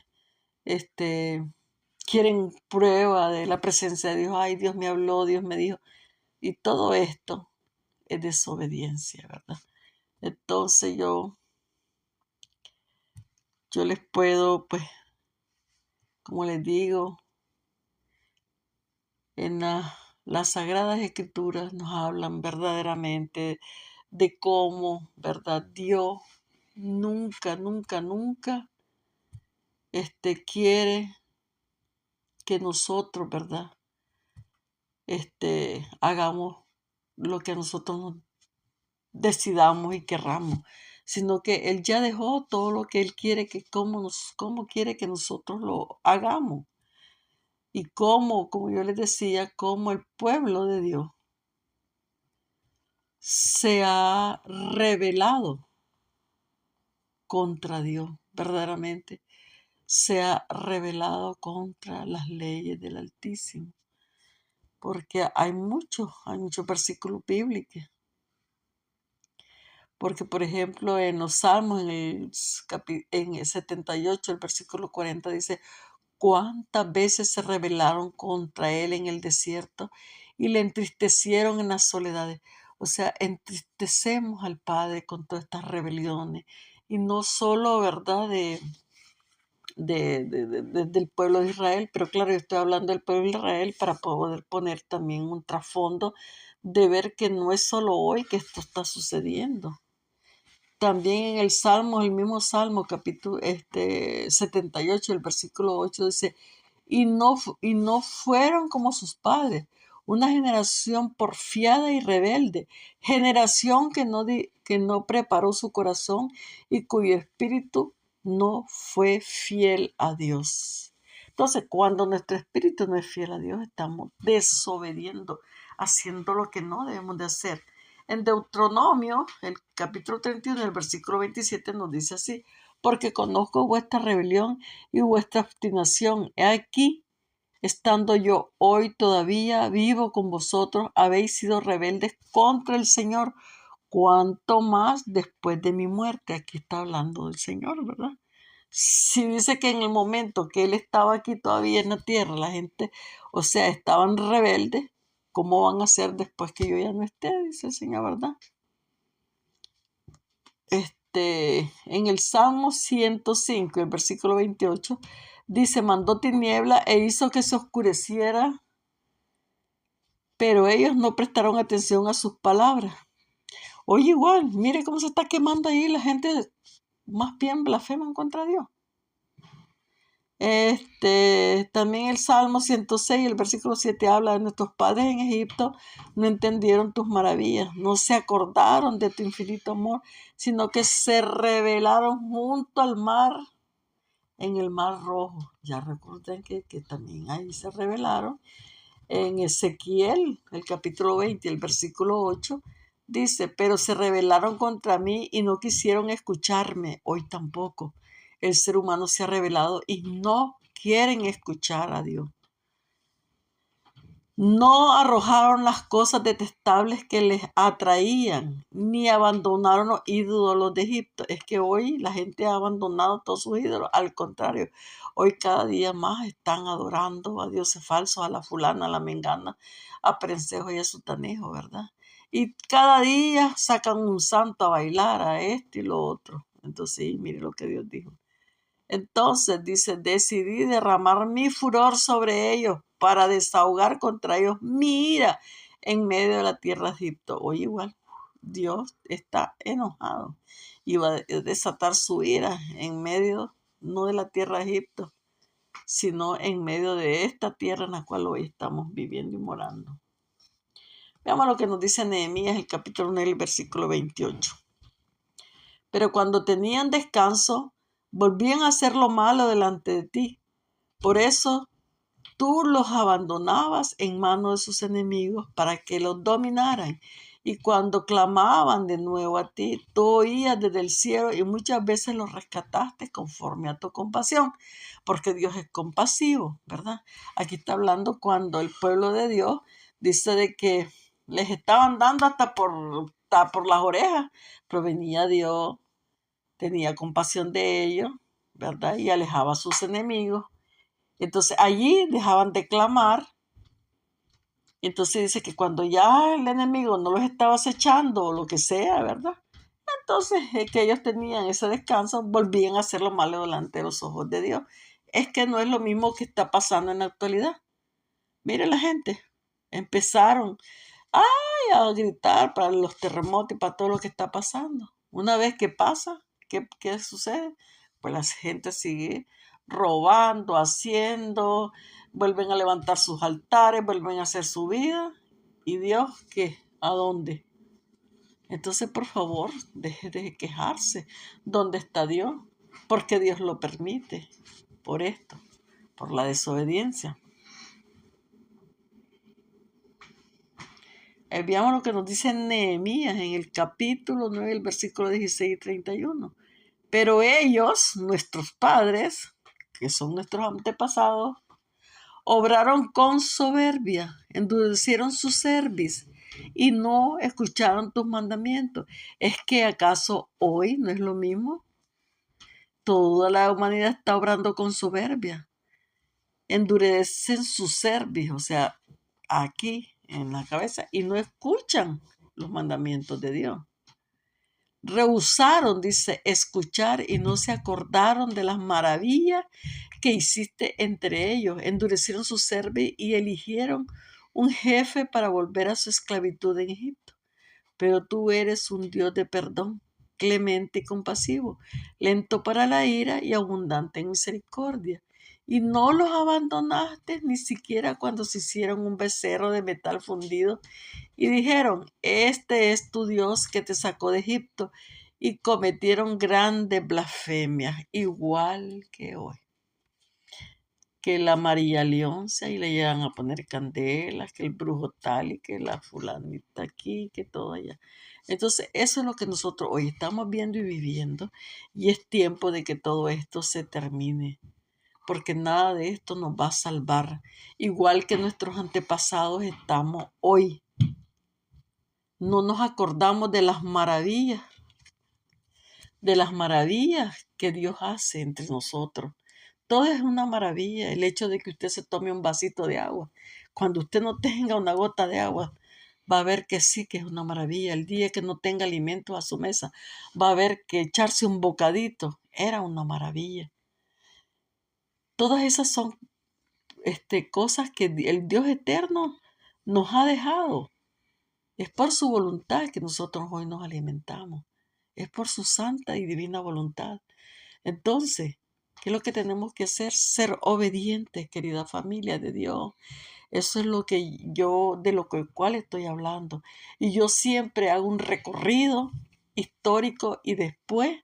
quieren prueba de la presencia de Dios. Ay, Dios me habló, Dios me dijo. Y todo esto es desobediencia, ¿verdad? Entonces yo les puedo, pues, como les digo, en las Sagradas Escrituras nos hablan verdaderamente de cómo, ¿verdad? Dios nunca, nunca, nunca quiere que nosotros, ¿verdad? Hagamos lo que nosotros decidamos y querramos, sino que Él ya dejó todo lo que Él quiere, cómo quiere que nosotros lo hagamos. Y cómo, como yo les decía, cómo el pueblo de Dios se ha rebelado contra Dios, verdaderamente se ha rebelado contra las leyes del Altísimo. Porque hay muchos versículos bíblicos. Porque, por ejemplo, en los Salmos, en el 78, el versículo 40 dice: ¿cuántas veces se rebelaron contra él en el desierto y le entristecieron en las soledades? O sea, entristecemos al Padre con todas estas rebeliones. Y no solo, ¿verdad?, del pueblo de Israel, pero claro, yo estoy hablando del pueblo de Israel para poder poner también un trasfondo de ver que no es solo hoy que esto está sucediendo. También en el Salmo, el mismo Salmo, capítulo 78, el versículo 8 dice: y no fueron como sus padres, una generación porfiada y rebelde, generación que no preparó su corazón y cuyo espíritu no fue fiel a Dios. Entonces, cuando nuestro espíritu no es fiel a Dios, estamos desobediendo, haciendo lo que no debemos de hacer. En Deuteronomio, el capítulo 31, el versículo 27 nos dice así: porque conozco vuestra rebelión y vuestra obstinación. He aquí estando yo hoy todavía vivo con vosotros, habéis sido rebeldes contra el Señor, cuanto más después de mi muerte. Aquí está hablando del Señor, ¿verdad? Si dice que en el momento que Él estaba aquí todavía en la tierra, la gente, o sea, estaban rebeldes, ¿cómo van a ser después que yo ya no esté? Dice el Señor, ¿verdad? En el Salmo 105, el versículo 28, dice, mandó tiniebla e hizo que se oscureciera, pero ellos no prestaron atención a sus palabras. Oye, igual, mire cómo se está quemando ahí la gente, más bien blasfema contra Dios. También el Salmo 106, el versículo 7 habla de nuestros padres en Egipto, no entendieron tus maravillas, no se acordaron de tu infinito amor, sino que se rebelaron junto al mar, en el mar rojo. Ya recuerden que también ahí se rebelaron. En Ezequiel, el capítulo 20, el versículo 8, dice, pero se rebelaron contra mí y no quisieron escucharme, hoy tampoco. El ser humano se ha rebelado y no quieren escuchar a Dios. No arrojaron las cosas detestables que les atraían, ni abandonaron los ídolos de Egipto. Es que hoy la gente ha abandonado todos sus ídolos. Al contrario, hoy cada día más están adorando a dioses falsos, a la fulana, a la mengana, a prensejo y a sutanejo, ¿verdad? Y cada día sacan un santo a bailar, a esto y lo otro. Entonces, sí, mire lo que Dios dijo. Entonces dice, decidí derramar mi furor sobre ellos para desahogar contra ellos mi ira en medio de la tierra de Egipto. Oye, igual, Dios está enojado y va a desatar su ira en medio, no de la tierra de Egipto, sino en medio de esta tierra en la cual hoy estamos viviendo y morando. Veamos lo que nos dice Nehemías, el capítulo 1, el versículo 28. Pero cuando tenían descanso, volvían a hacer lo malo delante de ti. Por eso tú los abandonabas en manos de sus enemigos para que los dominaran. Y cuando clamaban de nuevo a ti, tú oías desde el cielo y muchas veces los rescataste conforme a tu compasión, porque Dios es compasivo, ¿verdad? Aquí está hablando cuando el pueblo de Dios dice de que les estaban dando hasta por las orejas, pero venía Dios, tenía compasión de ellos, ¿verdad? Y alejaba a sus enemigos. Entonces allí dejaban de clamar. Entonces dice que cuando ya el enemigo no los estaba acechando o lo que sea, ¿verdad? Entonces es que ellos tenían ese descanso, volvían a hacer lo malo delante de los ojos de Dios. Es que no es lo mismo que está pasando en la actualidad. Mire la gente, empezaron ay, a gritar para los terremotos y para todo lo que está pasando. Una vez que pasa, ¿qué sucede? Pues la gente sigue robando, haciendo, vuelven a levantar sus altares, vuelven a hacer su vida. ¿Y Dios qué? ¿A dónde? Entonces, por favor, deje de quejarse. ¿Dónde está Dios? Porque Dios lo permite por esto, por la desobediencia. Veamos lo que nos dice Nehemías en el capítulo 9, el versículo 16 y 31. Pero ellos, nuestros padres, que son nuestros antepasados, obraron con soberbia, endurecieron su cerviz y no escucharon tus mandamientos. ¿Es que acaso hoy no es lo mismo? Toda la humanidad está obrando con soberbia. Endurecen su cerviz, o sea, aquí en la cabeza, y no escuchan los mandamientos de Dios. Rehusaron, dice, escuchar y no se acordaron de las maravillas que hiciste entre ellos. Endurecieron su cerviz y eligieron un jefe para volver a su esclavitud en Egipto. Pero tú eres un Dios de perdón, clemente y compasivo, lento para la ira y abundante en misericordia. Y no los abandonaste ni siquiera cuando se hicieron un becerro de metal fundido y dijeron, este es tu Dios que te sacó de Egipto, y cometieron grandes blasfemias, igual que hoy. Que la María Leonza y le llegan a poner candelas, que el brujo tal y que la fulanita aquí, que todo allá. Entonces, eso es lo que nosotros hoy estamos viendo y viviendo, y es tiempo de que todo esto se termine. porque nada de esto nos va a salvar. Igual que nuestros antepasados estamos hoy. No nos acordamos de las maravillas que Dios hace entre nosotros. Todo es una maravilla. El hecho de que usted se tome un vasito de agua. Cuando usted no tenga una gota de agua, va a ver que sí que es una maravilla. El día que no tenga alimentos a su mesa, va a ver que echarse un bocadito era una maravilla. Todas esas son cosas que el Dios eterno nos ha dejado. Es por su voluntad que nosotros hoy nos alimentamos. Es por su santa y divina voluntad. Entonces, ¿qué es lo que tenemos que hacer? Ser obedientes, querida familia de Dios. Eso es lo que yo, de lo cual estoy hablando. Y yo siempre hago un recorrido histórico y después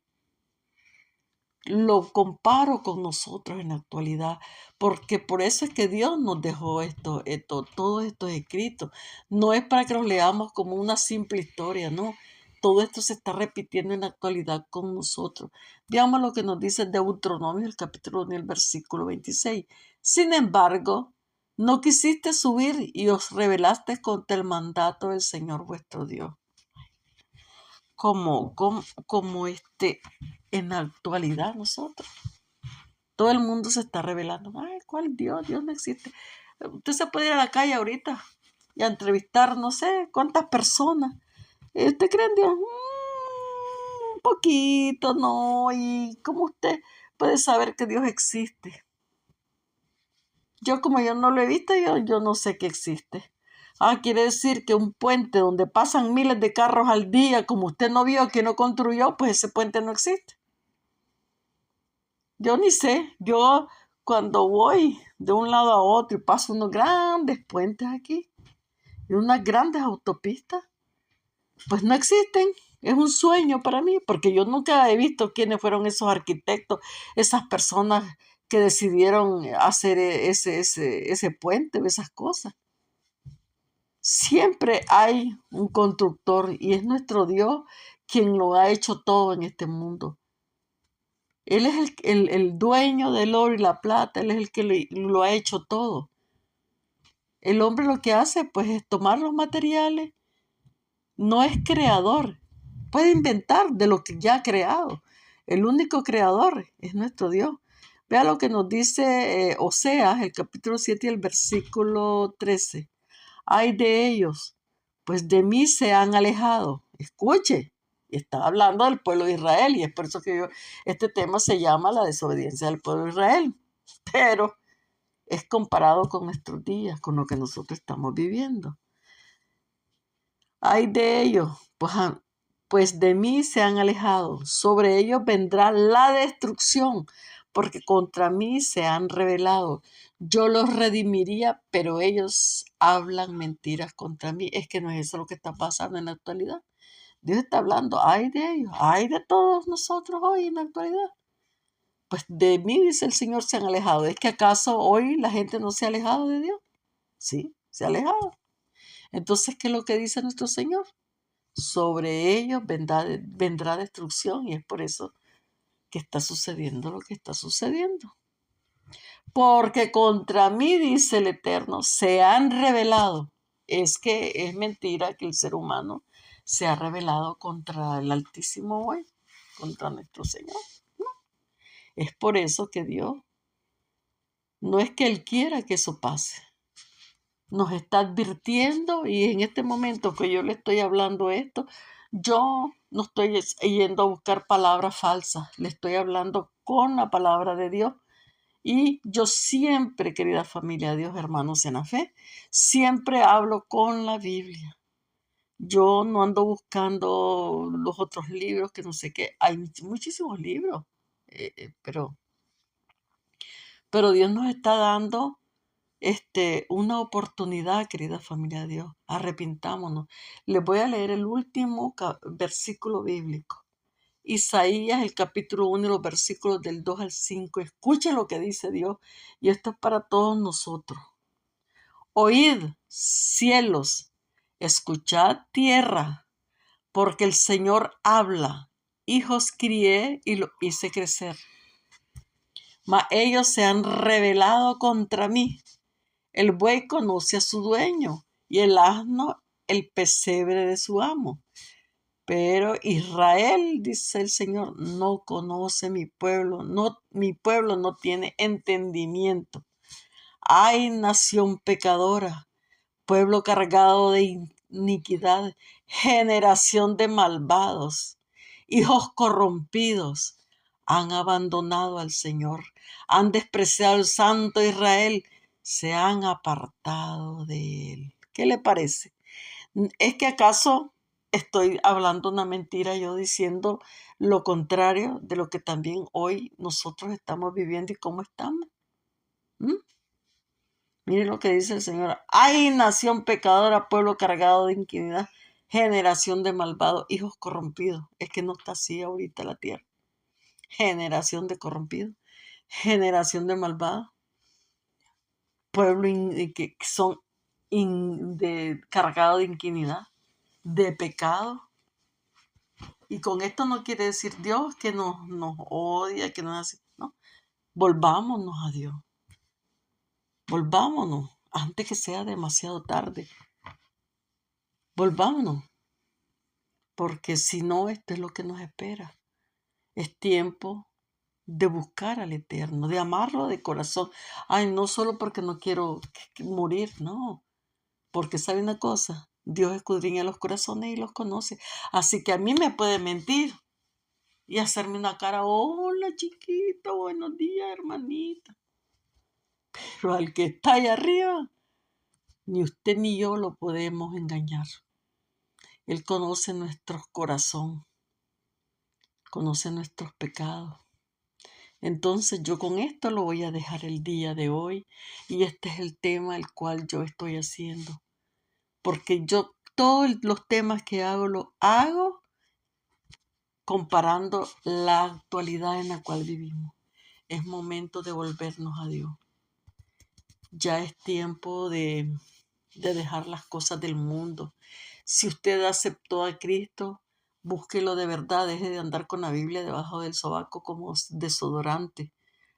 lo comparo con nosotros en la actualidad, porque por eso es que Dios nos dejó todos estos escritos. No es para que los leamos como una simple historia, no. Todo esto se está repitiendo en la actualidad con nosotros. Veamos lo que nos dice Deuteronomio, el capítulo 1, el versículo 26. Sin embargo, no quisiste subir y os rebelaste contra el mandato del Señor vuestro Dios. Como en la actualidad nosotros. Todo el mundo se está revelando. Ay, ¿cuál Dios? Dios no existe. Usted se puede ir a la calle ahorita y a entrevistar no sé cuántas personas. ¿Usted cree en Dios? Un poquito, no. ¿Y cómo usted puede saber que Dios existe? Como yo no lo he visto, yo no sé que existe. Quiere decir que un puente donde pasan miles de carros al día, como usted no vio, que no construyó, pues ese puente no existe. Yo ni sé, yo cuando voy de un lado a otro y paso unos grandes puentes aquí y unas grandes autopistas, pues no existen. Es un sueño para mí, porque yo nunca he visto quiénes fueron esos arquitectos, esas personas que decidieron hacer ese puente, esas cosas. Siempre hay un constructor y es nuestro Dios quien lo ha hecho todo en este mundo. Él es el dueño del oro y la plata, Él es el que lo ha hecho todo. El hombre lo que hace pues es tomar los materiales, no es creador, puede inventar de lo que ya ha creado. El único creador es nuestro Dios. Vea lo que nos dice Oseas, el capítulo 7 y el versículo 13. Ay de ellos, pues de mí se han alejado. Escuche, está hablando del pueblo de Israel y es por eso que este tema se llama la desobediencia del pueblo de Israel. Pero es comparado con nuestros días, con lo que nosotros estamos viviendo. Ay de ellos, pues de mí se han alejado. Sobre ellos vendrá la destrucción, porque contra mí se han rebelado. Yo los redimiría, pero ellos hablan mentiras contra mí. Es que no es eso lo que está pasando en la actualidad. Dios está hablando, ay de ellos, ay de todos nosotros hoy en la actualidad. Pues de mí, dice el Señor, se han alejado. ¿Es que acaso hoy la gente no se ha alejado de Dios? Sí, se ha alejado. Entonces, ¿qué es lo que dice nuestro Señor? Sobre ellos vendrá destrucción y es por eso que está sucediendo lo que está sucediendo. Porque contra mí, dice el Eterno, se han rebelado. Es que es mentira que el ser humano se ha rebelado contra el Altísimo hoy, contra nuestro Señor. No. Es por eso que Dios, no es que Él quiera que eso pase, nos está advirtiendo y en este momento que yo le estoy hablando esto, yo no estoy yendo a buscar palabras falsas, le estoy hablando con la palabra de Dios. Y yo siempre, querida familia de Dios, hermanos en la fe, siempre hablo con la Biblia. Yo no ando buscando los otros libros que no sé qué. Hay muchísimos libros, pero Dios nos está dando una oportunidad, querida familia de Dios. Arrepintámonos. Les voy a leer el último versículo bíblico. Isaías, el capítulo 1, los versículos del 2 al 5. Escuchen lo que dice Dios. Y esto es para todos nosotros. Oíd, cielos, escuchad tierra, porque el Señor habla. Hijos crié y lo hice crecer. mas ellos se han rebelado contra mí. El buey conoce a su dueño y el asno el pesebre de su amo. Pero Israel, dice el Señor, no conoce mi pueblo no tiene entendimiento. Ay, nación pecadora, pueblo cargado de iniquidad, generación de malvados, hijos corrompidos, han abandonado al Señor, han despreciado al Santo Israel, se han apartado de él. ¿Qué le parece? ¿Es que acaso estoy hablando una mentira yo diciendo lo contrario de lo que también hoy nosotros estamos viviendo y cómo estamos? ¿Mm? Miren lo que dice el Señor. ¡Ay, nación pecadora, pueblo cargado de iniquidad, generación de malvados, hijos corrompidos! Es que no está así ahorita la tierra. Generación de corrompidos, generación de malvados, pueblo que son cargados de iniquidad, de pecado. Y con esto no quiere decir Dios que nos odia, que nos hace. No, volvámonos a Dios. Volvámonos antes que sea demasiado tarde. Volvámonos. Porque si no, esto es lo que nos espera. Es tiempo de buscar al Eterno, de amarlo de corazón. Ay, no solo porque no quiero morir, no. Porque sabe una cosa, Dios escudriña los corazones y los conoce. Así que a mí me puede mentir y hacerme una cara, hola chiquita, buenos días hermanita. Pero al que está allá arriba, ni usted ni yo lo podemos engañar. Él conoce nuestro corazón, conoce nuestros pecados. Entonces yo con esto lo voy a dejar el día de hoy y este es el tema el cual yo estoy haciendo. Porque yo todos los temas que hago, los hago comparando la actualidad en la cual vivimos. Es momento de volvernos a Dios. Ya es tiempo de dejar las cosas del mundo. Si usted aceptó a Cristo, búsquelo de verdad, deje de andar con la Biblia debajo del sobaco como desodorante.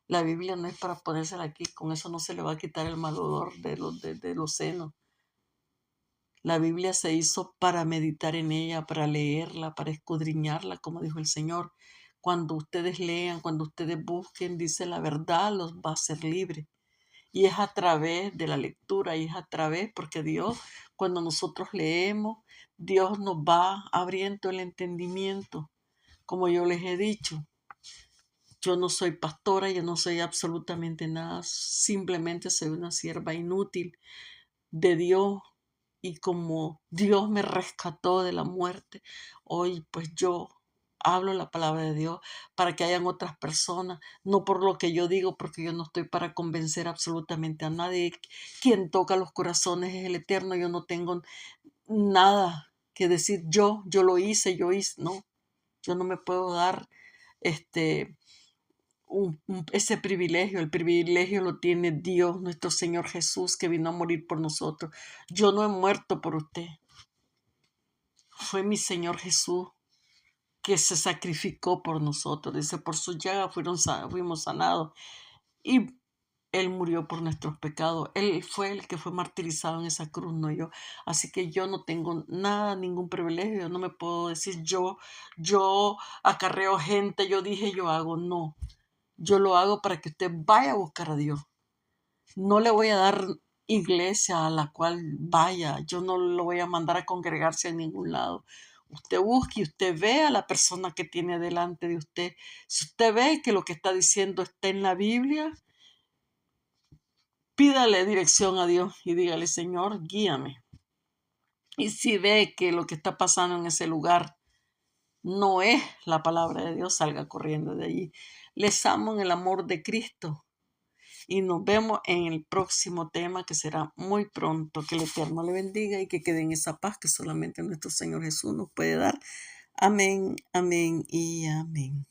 La Biblia no es para ponérsela aquí, con eso no se le va a quitar el mal olor de los senos. La Biblia se hizo para meditar en ella, para leerla, para escudriñarla, como dijo el Señor. Cuando ustedes lean, cuando ustedes busquen, dice la verdad, los va a hacer libres. Y es a través de la lectura, y es a través, porque Dios, cuando nosotros leemos, Dios nos va abriendo el entendimiento. Como yo les he dicho, yo no soy pastora, yo no soy absolutamente nada, simplemente soy una sierva inútil de Dios. Y como Dios me rescató de la muerte, hoy pues yo hablo la palabra de Dios para que hayan otras personas, no por lo que yo digo, porque yo no estoy para convencer absolutamente a nadie. Quien toca los corazones es el Eterno. Yo no tengo nada que decir yo lo hice, no, yo no me puedo dar este ese privilegio. El privilegio lo tiene Dios, nuestro Señor Jesús, que vino a morir por nosotros. Yo no he muerto por usted. Fue mi Señor Jesús que se sacrificó por nosotros. Dice, por su llaga fuimos sanados. Y Él murió por nuestros pecados. Él fue el que fue martirizado en esa cruz, no yo. Así que yo no tengo nada, ningún privilegio. Yo no me puedo decir yo acarreo gente, yo dije, yo hago. No. Yo lo hago para que usted vaya a buscar a Dios. No le voy a dar iglesia a la cual vaya. Yo no lo voy a mandar a congregarse en ningún lado. Usted busque y usted ve a la persona que tiene delante de usted. Si usted ve que lo que está diciendo está en la Biblia, pídale dirección a Dios y dígale, Señor, guíame. Y si ve que lo que está pasando en ese lugar no es la palabra de Dios, salga corriendo de allí. Les amo en el amor de Cristo. Y nos vemos en el próximo tema que será muy pronto. Que el Eterno le bendiga y que quede en esa paz que solamente nuestro Señor Jesús nos puede dar. Amén, amén y amén.